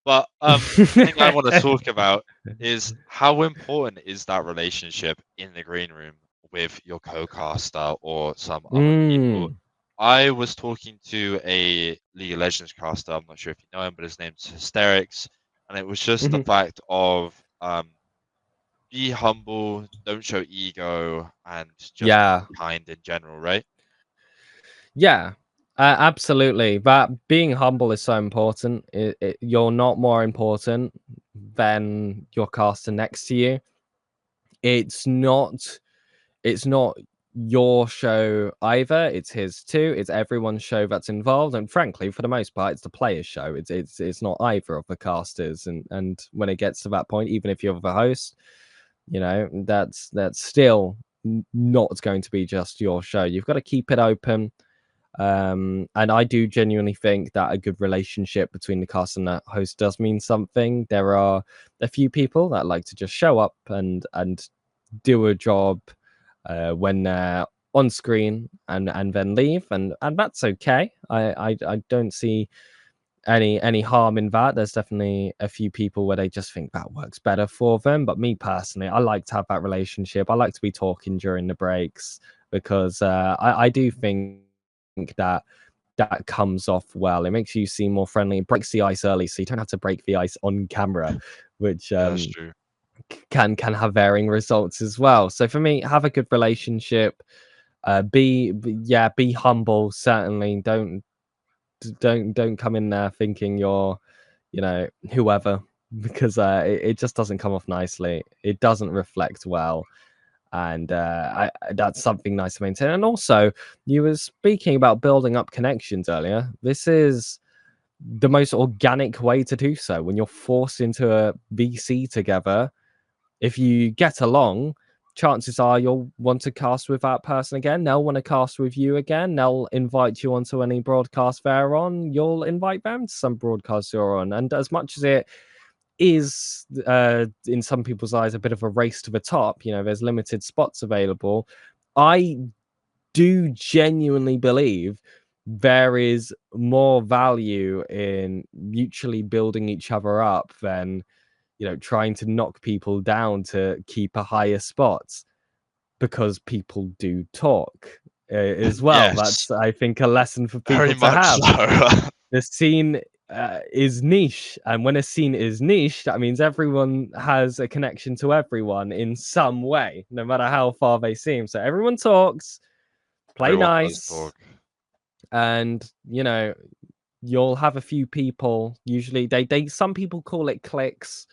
But thing I want to talk about is how important is that relationship in the green room with your co-caster or some other people? Mm. I was talking to a League of Legends caster. I'm not sure if you know him, but his name's Hysterics, and it was just the Mhm. fact of be humble, don't show ego, and just Yeah, be kind in general, right? yeah, absolutely. But being humble is so important. You're not more important than your caster next to you. It's not. It's not your show either. It's his too. It's everyone's show that's involved. And frankly, for the most part, it's the player's show. It's not either of the casters. And when it gets to that point, even if you're the host, that's still not going to be just your show. You've got to keep it open. And I do genuinely think that a good relationship between the cast and the host does mean something. There are a few people that like to just show up and do a job when they're on screen and then leave, and that's okay. I don't see any harm in that. There's definitely a few people where they just think that works better for them, but me personally, I like to have that relationship. I like to be talking during the breaks, because I do think that that comes off well. It makes you seem more friendly. It breaks the ice early, so you don't have to break the ice on camera, which Yeah, that's true. can have varying results as well. So for me, have a good relationship. Be humble. Certainly, don't come in there thinking you're, whoever, because it just doesn't come off nicely. It doesn't reflect well, and that's something nice to maintain. And also, you were speaking about building up connections earlier. This is the most organic way to do so. When you're forced into a VC together, if you get along, chances are you'll want to cast with that person again. They'll want to cast with you again. They'll invite you onto any broadcast they're on. You'll invite them to some broadcasts you're on. And as much as it is, in some people's eyes, a bit of a race to the top, there's limited spots available. I do genuinely believe there is more value in mutually building each other up than trying to knock people down to keep a higher spot, because people do talk as well. Yes, That's, I think, a lesson for people very to much have. so. The scene is niche, and when a scene is niche, that means everyone has a connection to everyone in some way, no matter how far they seem. So everyone talks, play Everyone does nice, talk. and you'll have a few people. Usually, they some people call it cliques,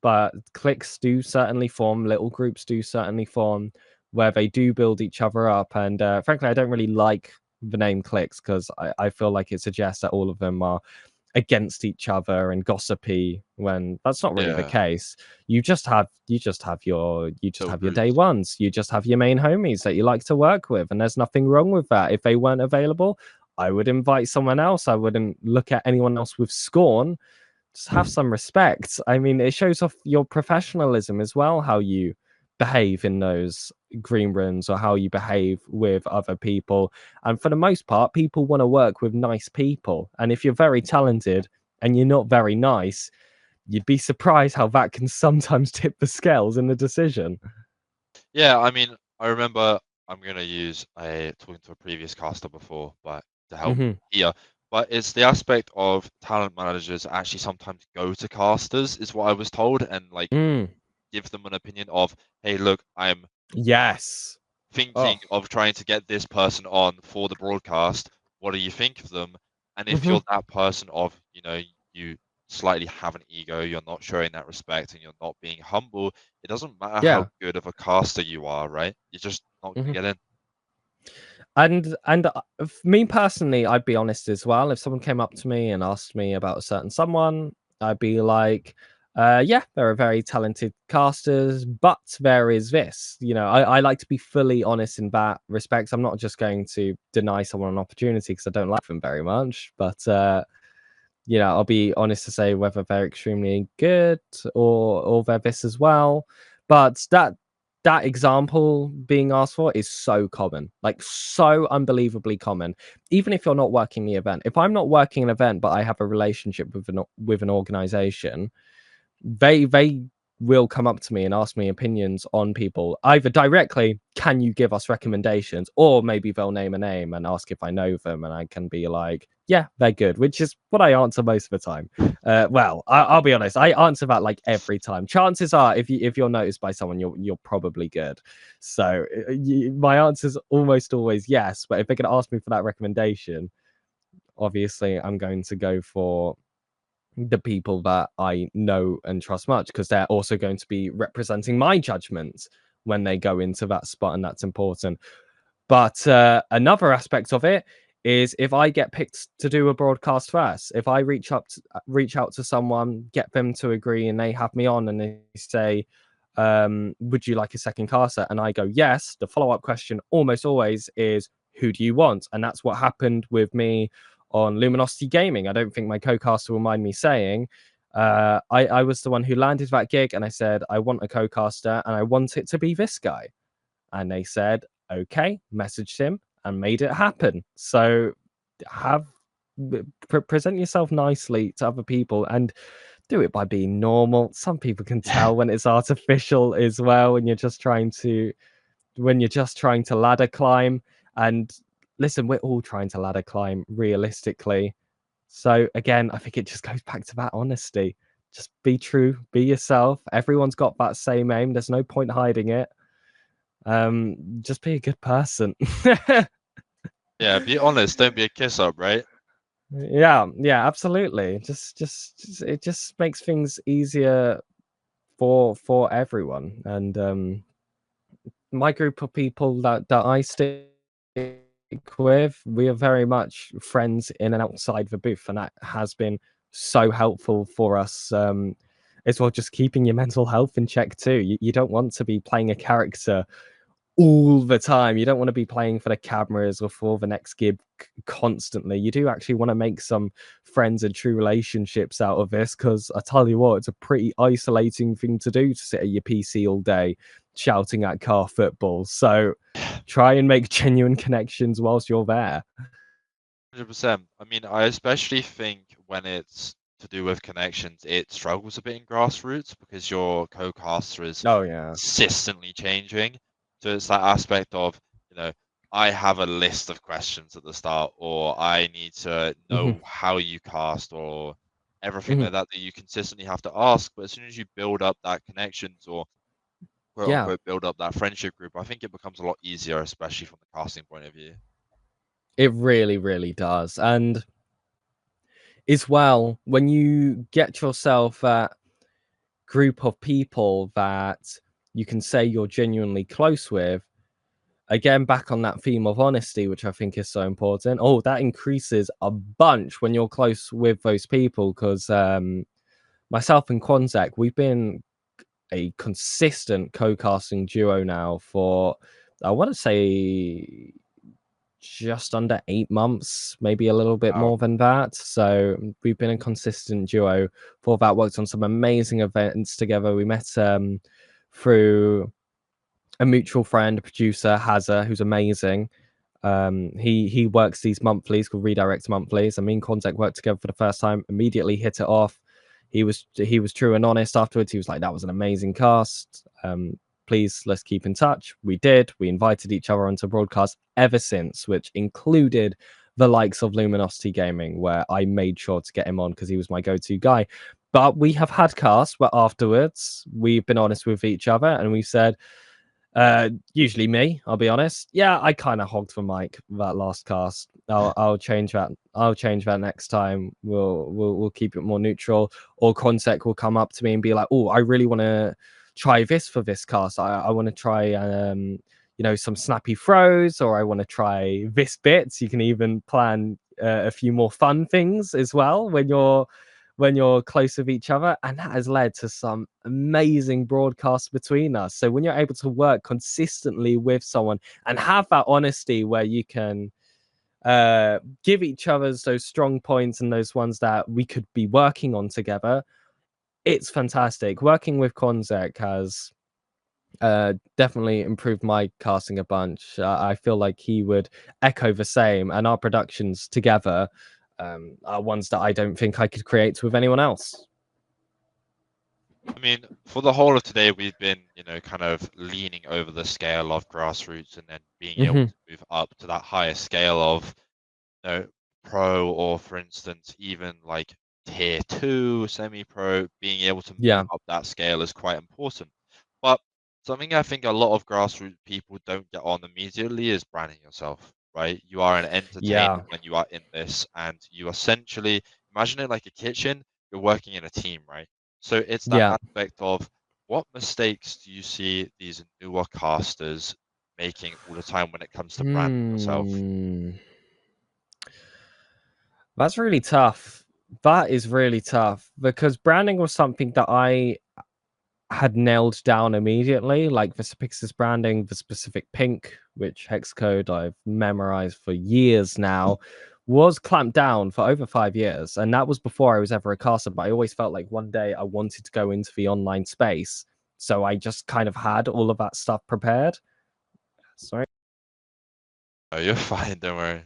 but cliques do certainly form, little groups do certainly form, where they do build each other up. And frankly, I don't really like the name cliques, because I feel like it suggests that all of them are against each other and gossipy, when that's not really the Yeah, case. You just little have your day groups. ones. You just have your main homies that you like to work with, and there's nothing wrong with that. If they weren't available, I would invite someone else. I wouldn't look at anyone else with scorn. Just have some respect. I mean, it shows off your professionalism as well, how you behave in those green rooms, or how you behave with other people. And for the most part, people want to work with nice people. And if you're very talented and you're not very nice, you'd be surprised how that can sometimes tip the scales in the decision. Yeah, I mean, I remember I'm gonna use a talking to a previous caster before, but to help Mm-hmm. here. But it's the aspect of talent managers actually sometimes go to casters, is what I was told, and like Mm. give them an opinion of, hey, look, I'm Yes. Oh. thinking of trying to get this person on for the broadcast. What do you think of them? And if Mm-hmm. you're that person of, you slightly have an ego, you're not showing that respect and you're not being humble, it doesn't matter how Yeah. good of a caster you are, right? You're just not going to Mm-hmm. get in. And me personally, I'd be honest as well. If someone came up to me and asked me about a certain someone, I'd be like, yeah, there are very talented casters, but there is this. I like to be fully honest in that respect. I'm not just going to deny someone an opportunity because I don't like them very much, but I'll be honest to say whether they're extremely good or they're this as well. But that example being asked for is so common, like so unbelievably common. Even if you're not working the event, if I'm not working an event, but I have a relationship with an organization, they will come up to me and ask me opinions on people either directly, can you give us recommendations, or maybe they'll name a name and ask if I know them, and I can be like, yeah, they're good, which is what I answer most of the time. Well, I'll be honest, I answer that like every time. Chances are, if you're noticed by someone, you're probably good. So my answer is almost always yes, but if they're going to ask me for that recommendation, obviously I'm going to go for the people that I know and trust much, because they're also going to be representing my judgments when they go into that spot, and that's important. But another aspect of it is if I get picked to do a broadcast first, if I reach out to someone, get them to agree, and they have me on, and they say, "Would you like a second caster?" and I go yes, the follow up question almost always is, "Who do you want?" And that's what happened with me on Luminosity Gaming. I don't think my co-caster will mind me saying. I was the one who landed that gig, and I said I want a co-caster, and I want it to be this guy. And they said, okay, messaged him and made it happen. So have present yourself nicely to other people and do it by being normal. Some people can tell when it's artificial as well, when you're just trying to ladder climb. And listen, we're all trying to ladder climb realistically. So again, I think it just goes back to that honesty. Just be true, be yourself. Everyone's got that same aim. There's no point hiding it. Just be a good person. Yeah, be honest, don't be a kiss up, right? Yeah, absolutely. Just it just makes things easier for everyone. And my group of people that I stick with, we are very much friends in and outside the booth, and that has been so helpful for us. As well, just keeping your mental health in check too. You don't want to be playing a character all the time. You don't want to be playing for the cameras or for the next gig constantly. You do actually want to make some friends and true relationships out of this, because I tell you what, it's a pretty isolating thing to do, to sit at your PC all day shouting at car football. So try and make genuine connections whilst you're there. 100%. I mean, I especially think when it's to do with connections, it struggles a bit in grassroots because your co-caster is Oh yeah. consistently changing. So it's that aspect of, you know, I have a list of questions at the start, or I need to Hmm. know how you cast, or everything Hmm. like that that you consistently have to ask. But as soon as you build up that connections, or quote Yeah, unquote build up that friendship group, I think it becomes a lot easier, especially from the casting point of view. it really, really does. And as well, when you get yourself that group of people that you can say you're genuinely close with, again, back on that theme of honesty, which I think is so important. Oh, that increases a bunch when you're close with those people, because myself and Quanzek, we've been a consistent co-casting duo now for, I want to say, just under 8 months, maybe a little bit Wow. more than that. So we've been a consistent duo for that. Worked on some amazing events together. We met through a mutual friend, producer Hazza, who's amazing. He works these monthlies called Redirect Monthlies. And me and Contact worked together for the first time. Immediately hit it off. He was true and honest afterwards. He was like, "That was an amazing cast. please, let's keep in touch. We did. We invited each other onto broadcast ever since, which included the likes of Luminosity Gaming, where I made sure to get him on because he was my go-to guy. But we have had casts where afterwards we've been honest with each other and we said, usually me, I'll be honest. Yeah, I kind of hogged the mic that last cast. I'll change that. I'll change that next time. We'll keep it more neutral. Or Consec will come up to me and be like, "Oh, I really want to try this for this cast. I want to try some snappy throws, or I want to try this bit." You can even plan a few more fun things as well when you're close with each other, and that has led to some amazing broadcasts between us. So when you're able to work consistently with someone and have that honesty where you can give each other's those strong points and those ones that we could be working on together, it's fantastic. Working with Konzek has definitely improved my casting a bunch. I feel like he would echo the same, and our productions together are ones that I don't think I could create with anyone else. I mean, for the whole of today, we've been, kind of leaning over the scale of grassroots and then being able to move up to that higher scale of, pro, or for instance, even like tier 2, semi-pro. Being able to move Yeah, up that scale is quite important. But something I think a lot of grassroots people don't get on immediately is branding yourself, right? You are an entertainer yeah, when you are in this, and you essentially imagine it like a kitchen. You're working in a team, right? So it's that yeah. aspect of what mistakes do you see these newer casters making all the time when it comes to branding yourself? Hmm. That's really tough. That is really tough because branding was something that I had nailed down immediately, like the SirPigasus branding, the specific pink, which hex code I've memorized for years now, was clamped down for over 5 years. And that was before I was ever a caster, but I always felt like one day I wanted to go into the online space. So I just kind of had all of that stuff prepared. Sorry. Oh, you're fine, don't worry.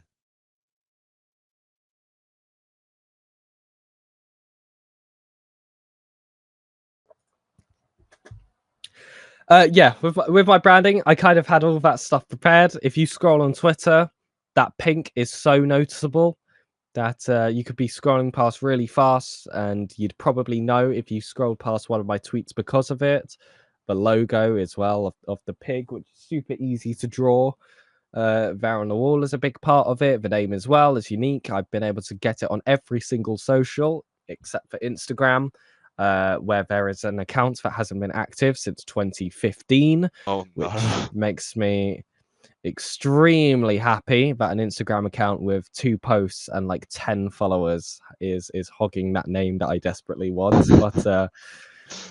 Yeah, with my branding, I kind of had all that stuff prepared. If you scroll on Twitter, that pink is so noticeable that you could be scrolling past really fast, and you'd probably know if you scrolled past one of my tweets because of it. The logo as well of the pig, which is super easy to draw. There on the wall is a big part of it. The name as well is unique. I've been able to get it on every single social except for Instagram, where there is an account that hasn't been active since 2015, Oh which no. makes me extremely happy that an Instagram account with 2 posts and like 10 followers is hogging that name that I desperately want. But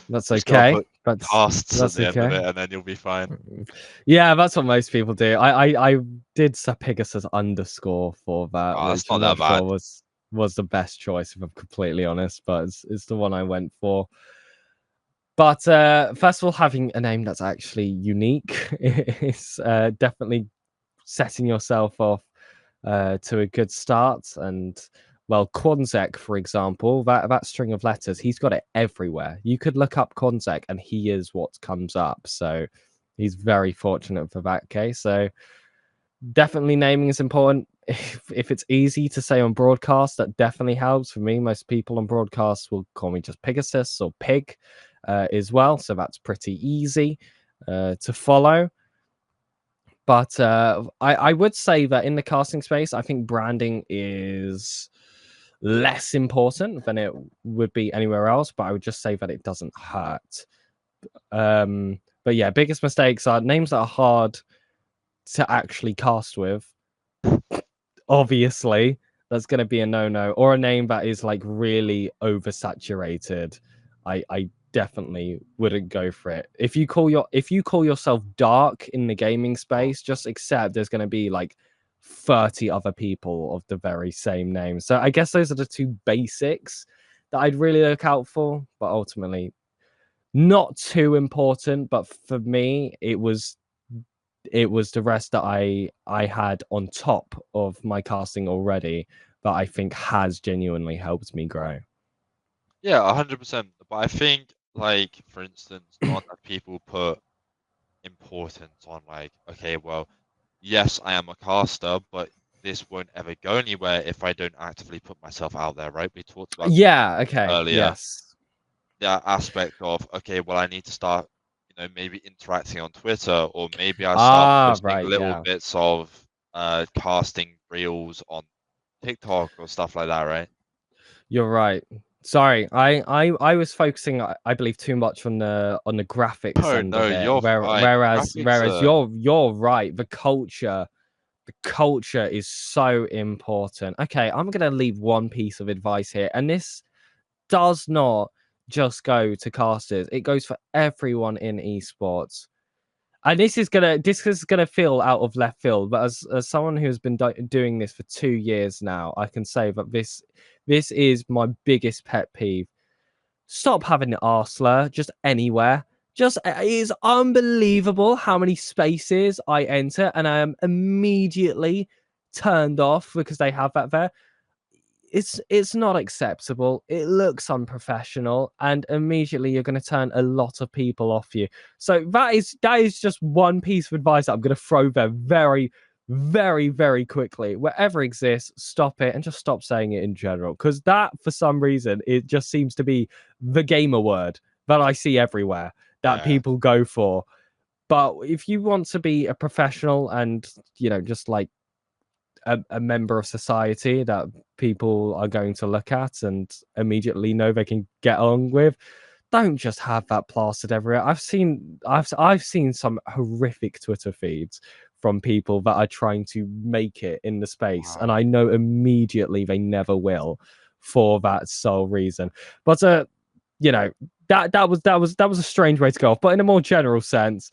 that's Just gotta okay. put casts at That's the end of okay. it, and then you'll be fine. Yeah, that's what most people do. I did SirPigasus underscore for that, Oh, that's which not I'm that not sure bad. was the best choice, if I'm completely honest, but it's the one I went for. But first of all, having a name that's actually unique is definitely setting yourself off to a good start. And well, Quanzek, for example, that string of letters, he's got it everywhere. You could look up Quanzek and he is what comes up. So he's very fortunate for that case. So definitely naming is important. If it's easy to say on broadcast, that definitely helps. For me, most people on broadcast will call me just Pigasus or Pig as well. So that's pretty easy to follow. But I would say that in the casting space, I think branding is less important than it would be anywhere else. But I would just say that it doesn't hurt. But yeah, biggest mistakes are names that are hard to actually cast with. Obviously, that's going to be a no-no. Or a name that is like really oversaturated. I definitely wouldn't go for it. If you call yourself dark in the gaming space, just accept there's going to be like 30 other people of the very same name. So I guess those are the two basics that I'd really look out for, but ultimately not too important. But for me, it was the rest that I had on top of my casting already that I think has genuinely helped me grow. Yeah, 100%. But I think, like, for instance, the one that people put importance on like, okay, well, yes, I am a caster, but this won't ever go anywhere if I don't actively put myself out there, right? We talked about Yeah, okay, earlier yes. the aspect of, okay, well, I need to start, maybe interacting on Twitter, or maybe I start Ah, posting right, little yeah. bits of casting reels on TikTok or stuff like that, right? You're right. Sorry, I was focusing, I believe, too much on the graphics Oh end no, of it. you're fine. Graphics Whereas are you're right. The culture is so important. Okay, I'm gonna leave one piece of advice here, and this does not just go to casters. It goes for everyone in esports. And this is gonna feel out of left field, but as someone who's been doing this for 2 years now, I can say that this is my biggest pet peeve. Stop having the R slur just anywhere. Just it is unbelievable how many spaces I enter, and I am immediately turned off because they have that there. It's not acceptable. It looks unprofessional, and immediately you're going to turn a lot of people off you. So that is just one piece of advice that I'm going to throw there very, very, very quickly. Wherever exists, stop it and just stop saying it in general. Because that, for some reason, it just seems to be the gamer word that I see everywhere that yeah, people go for. But if you want to be a professional and just like a member of society that people are going to look at and immediately know they can get on with, don't just have that plastered everywhere. I've seen some horrific Twitter feeds from people that are trying to make it in the space, and wow. I know immediately they never will for that sole reason. But you know, that was a strange way to go off. But in a more general sense,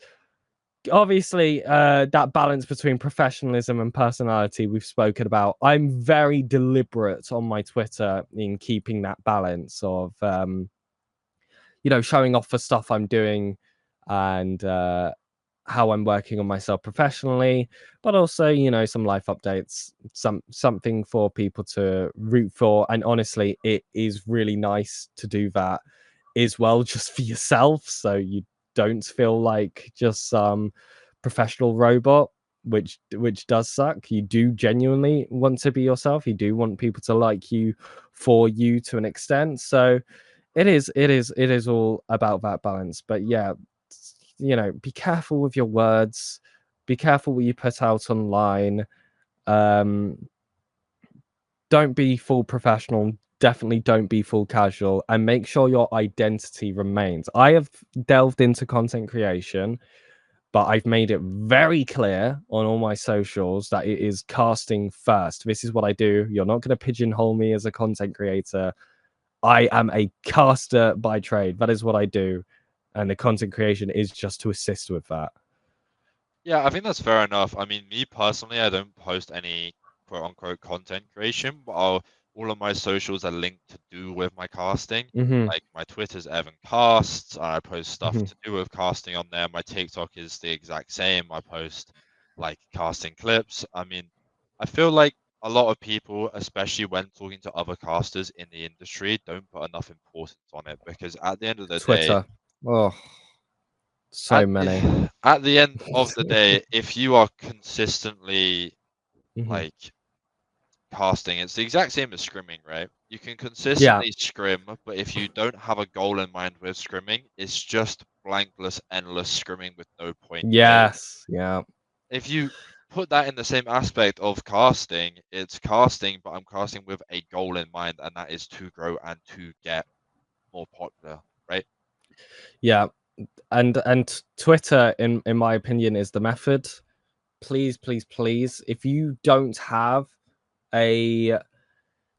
obviously, that balance between professionalism and personality we've spoken about. I'm very deliberate on my Twitter in keeping that balance of showing off for stuff I'm doing, and how I'm working on myself professionally, but also, some life updates, something for people to root for. And honestly, it is really nice to do that as well, just for yourself, so you don't feel like just some professional robot, which does suck. You do genuinely want to be yourself. You do want people to like you for you to an extent. So it is all about that balance. But yeah, be careful with your words, be careful what you put out online. um don't be full professional, definitely don't be full casual, and make sure your identity remains. I have delved into content creation, but I've made it very clear on all my socials that it is casting first. This is what I do. You're not going to pigeonhole me as a content creator. I am a caster by trade. That is what I do. And the content creation is just to assist with that. Yeah, I think that's fair enough. I mean, me personally, I don't post any quote unquote content creation, but all of my socials are linked to do with my casting. Hmm. Like my Twitter's Evan Casts, I post stuff Hmm. to do with casting on there. My TikTok is the exact same. I post like casting clips. I mean, I feel like a lot of people, especially when talking to other casters in the industry, don't put enough importance on it because at the end of the day, Twitter. Oh, so at many. at the end of the day, if you are consistently Hmm. like casting, it's the exact same as scrimming, right? You can Yeah. consistently scrim, but if you don't have a goal in mind with scrimming, it's just blankless, endless scrimming with no point, right? Yes. Yeah. If you put that in the same aspect of casting, it's casting, but I'm casting with a goal in mind, and that is to grow and to get more popular, right? Yeah. And Twitter, in my opinion, is the method. Please, please, please, if you don't have a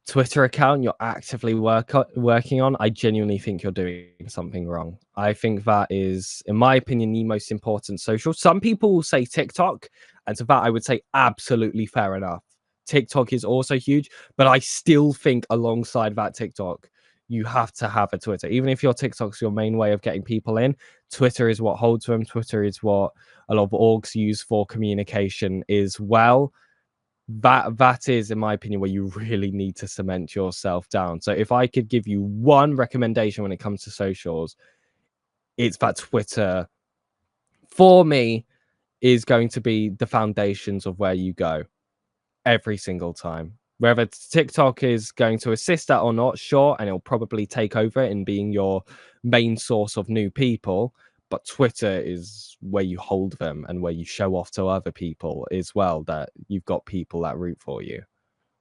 Twitter account you're actively working on, I genuinely think you're doing something wrong. I think that is, in my opinion, the most important social. Some people will say TikTok, and to that I would say absolutely fair enough. TikTok is also huge, but I still think alongside that TikTok, you have to have a Twitter. Even if your TikTok's your main way of getting people in, Twitter is what holds them. Twitter is what a lot of orgs use for communication as well. That is, in my opinion, where you really need to cement yourself down. So if I could give you one recommendation when it comes to socials, it's that Twitter for me, is going to be the foundations of where you go every single time. Whether TikTok is going to assist that or not, sure, and it'll probably take over in being your main source of new people. But Twitter is where you hold them and where you show off to other people as well that you've got people that root for you.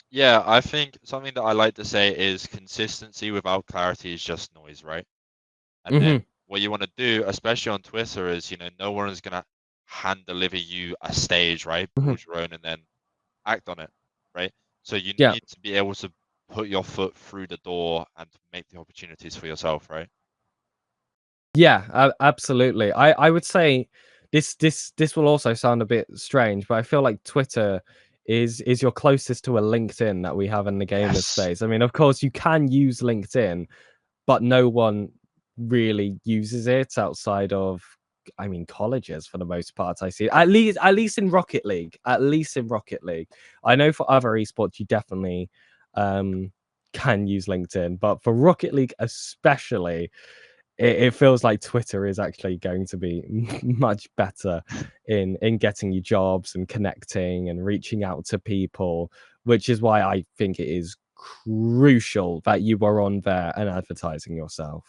Yeah, I think something that I like to say is consistency without clarity is just noise, right? And then Hmm. what you want to do, especially on Twitter, is no one is gonna hand deliver you a stage, right? Hmm. Build your own and then act on it, right? So you Yeah. need to be able to put your foot through the door and make the opportunities for yourself, right? Yeah, absolutely. I would say this will also sound a bit strange, but I feel like Twitter is your closest to a LinkedIn that we have in the gamer Yes. space. I mean, of course, you can use LinkedIn, but no one really uses it outside of, I mean, colleges for the most part. I see, at least in Rocket League, at least in Rocket League. I know for other esports you definitely um can use LinkedIn, but for Rocket League especially, it feels like Twitter is actually going to be much better in getting you jobs and connecting and reaching out to people, which is why I think it is crucial that you are on there and advertising yourself.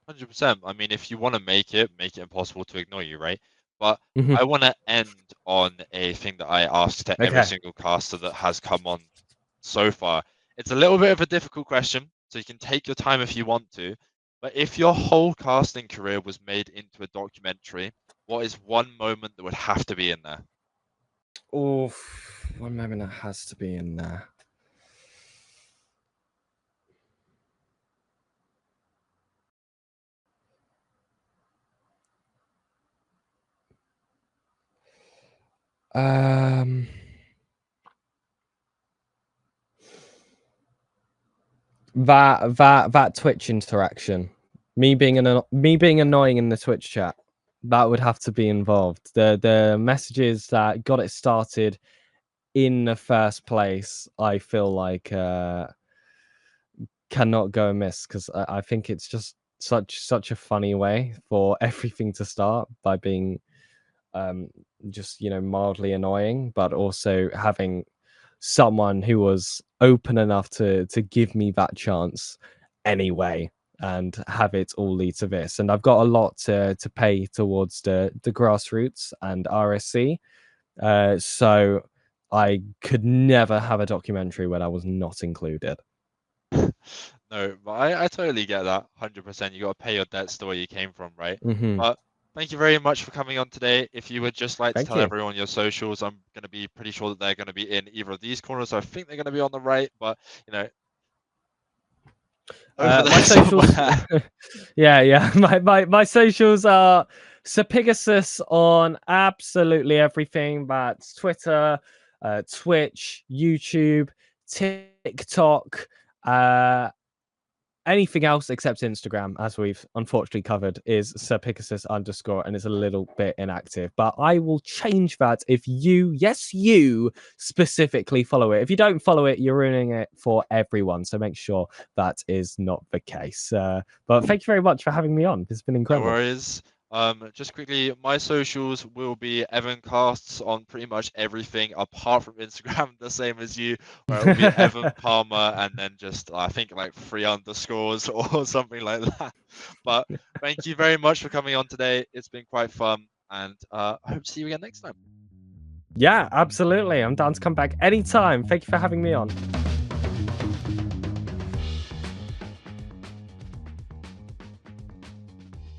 100%. I mean, if you want to make it impossible to ignore you, right? But Hmm. I want to end on a thing that I ask to every Okay. single caster that has come on so far. It's a little bit of a difficult question, so you can take your time if you want to. But if your whole casting career was made into a documentary, what is one moment that would have to be in there? Oh, one moment that has to be in there. Um, that Twitch interaction, me being annoying in the Twitch chat, that would have to be involved. The messages that got it started in the first place, I feel like cannot go amiss because I think it's just such a funny way for everything to start by being um just mildly annoying, but also having someone who was open enough to give me that chance anyway and have it all lead to this. And I've got a lot to pay towards the grassroots and RSC, so I could never have a documentary when I was not included. No, but I totally get that. 100%. You got to pay your debts to where you came from, right? Hmm. But thank you very much for coming on today. If you would just like to Thank tell you. everyone your socials, I'm going to be pretty sure that they're going to be in either of these corners. I think they're going to be on the right, but over My there socials, somewhere. yeah. My socials are SirPigasus on absolutely everything. That's Twitter, Twitch, YouTube, TikTok, uh, anything else except Instagram, as we've unfortunately covered, is SirPigasus _ and it's a little bit inactive. But I will change that if you, yes, you specifically follow it. If you don't follow it, you're ruining it for everyone. So make sure that is not the case. But thank you very much for having me on. It's been No incredible. worries. Just quickly, my socials will be Evan Casts on pretty much everything apart from Instagram, the same as you, where it will be Evan Palmer and then just I think like 3 underscores or something like that. But thank you very much for coming on today. It's been quite fun, and I hope to see you again next time. Yeah, absolutely. I'm down to come back anytime. Thank you for having me on.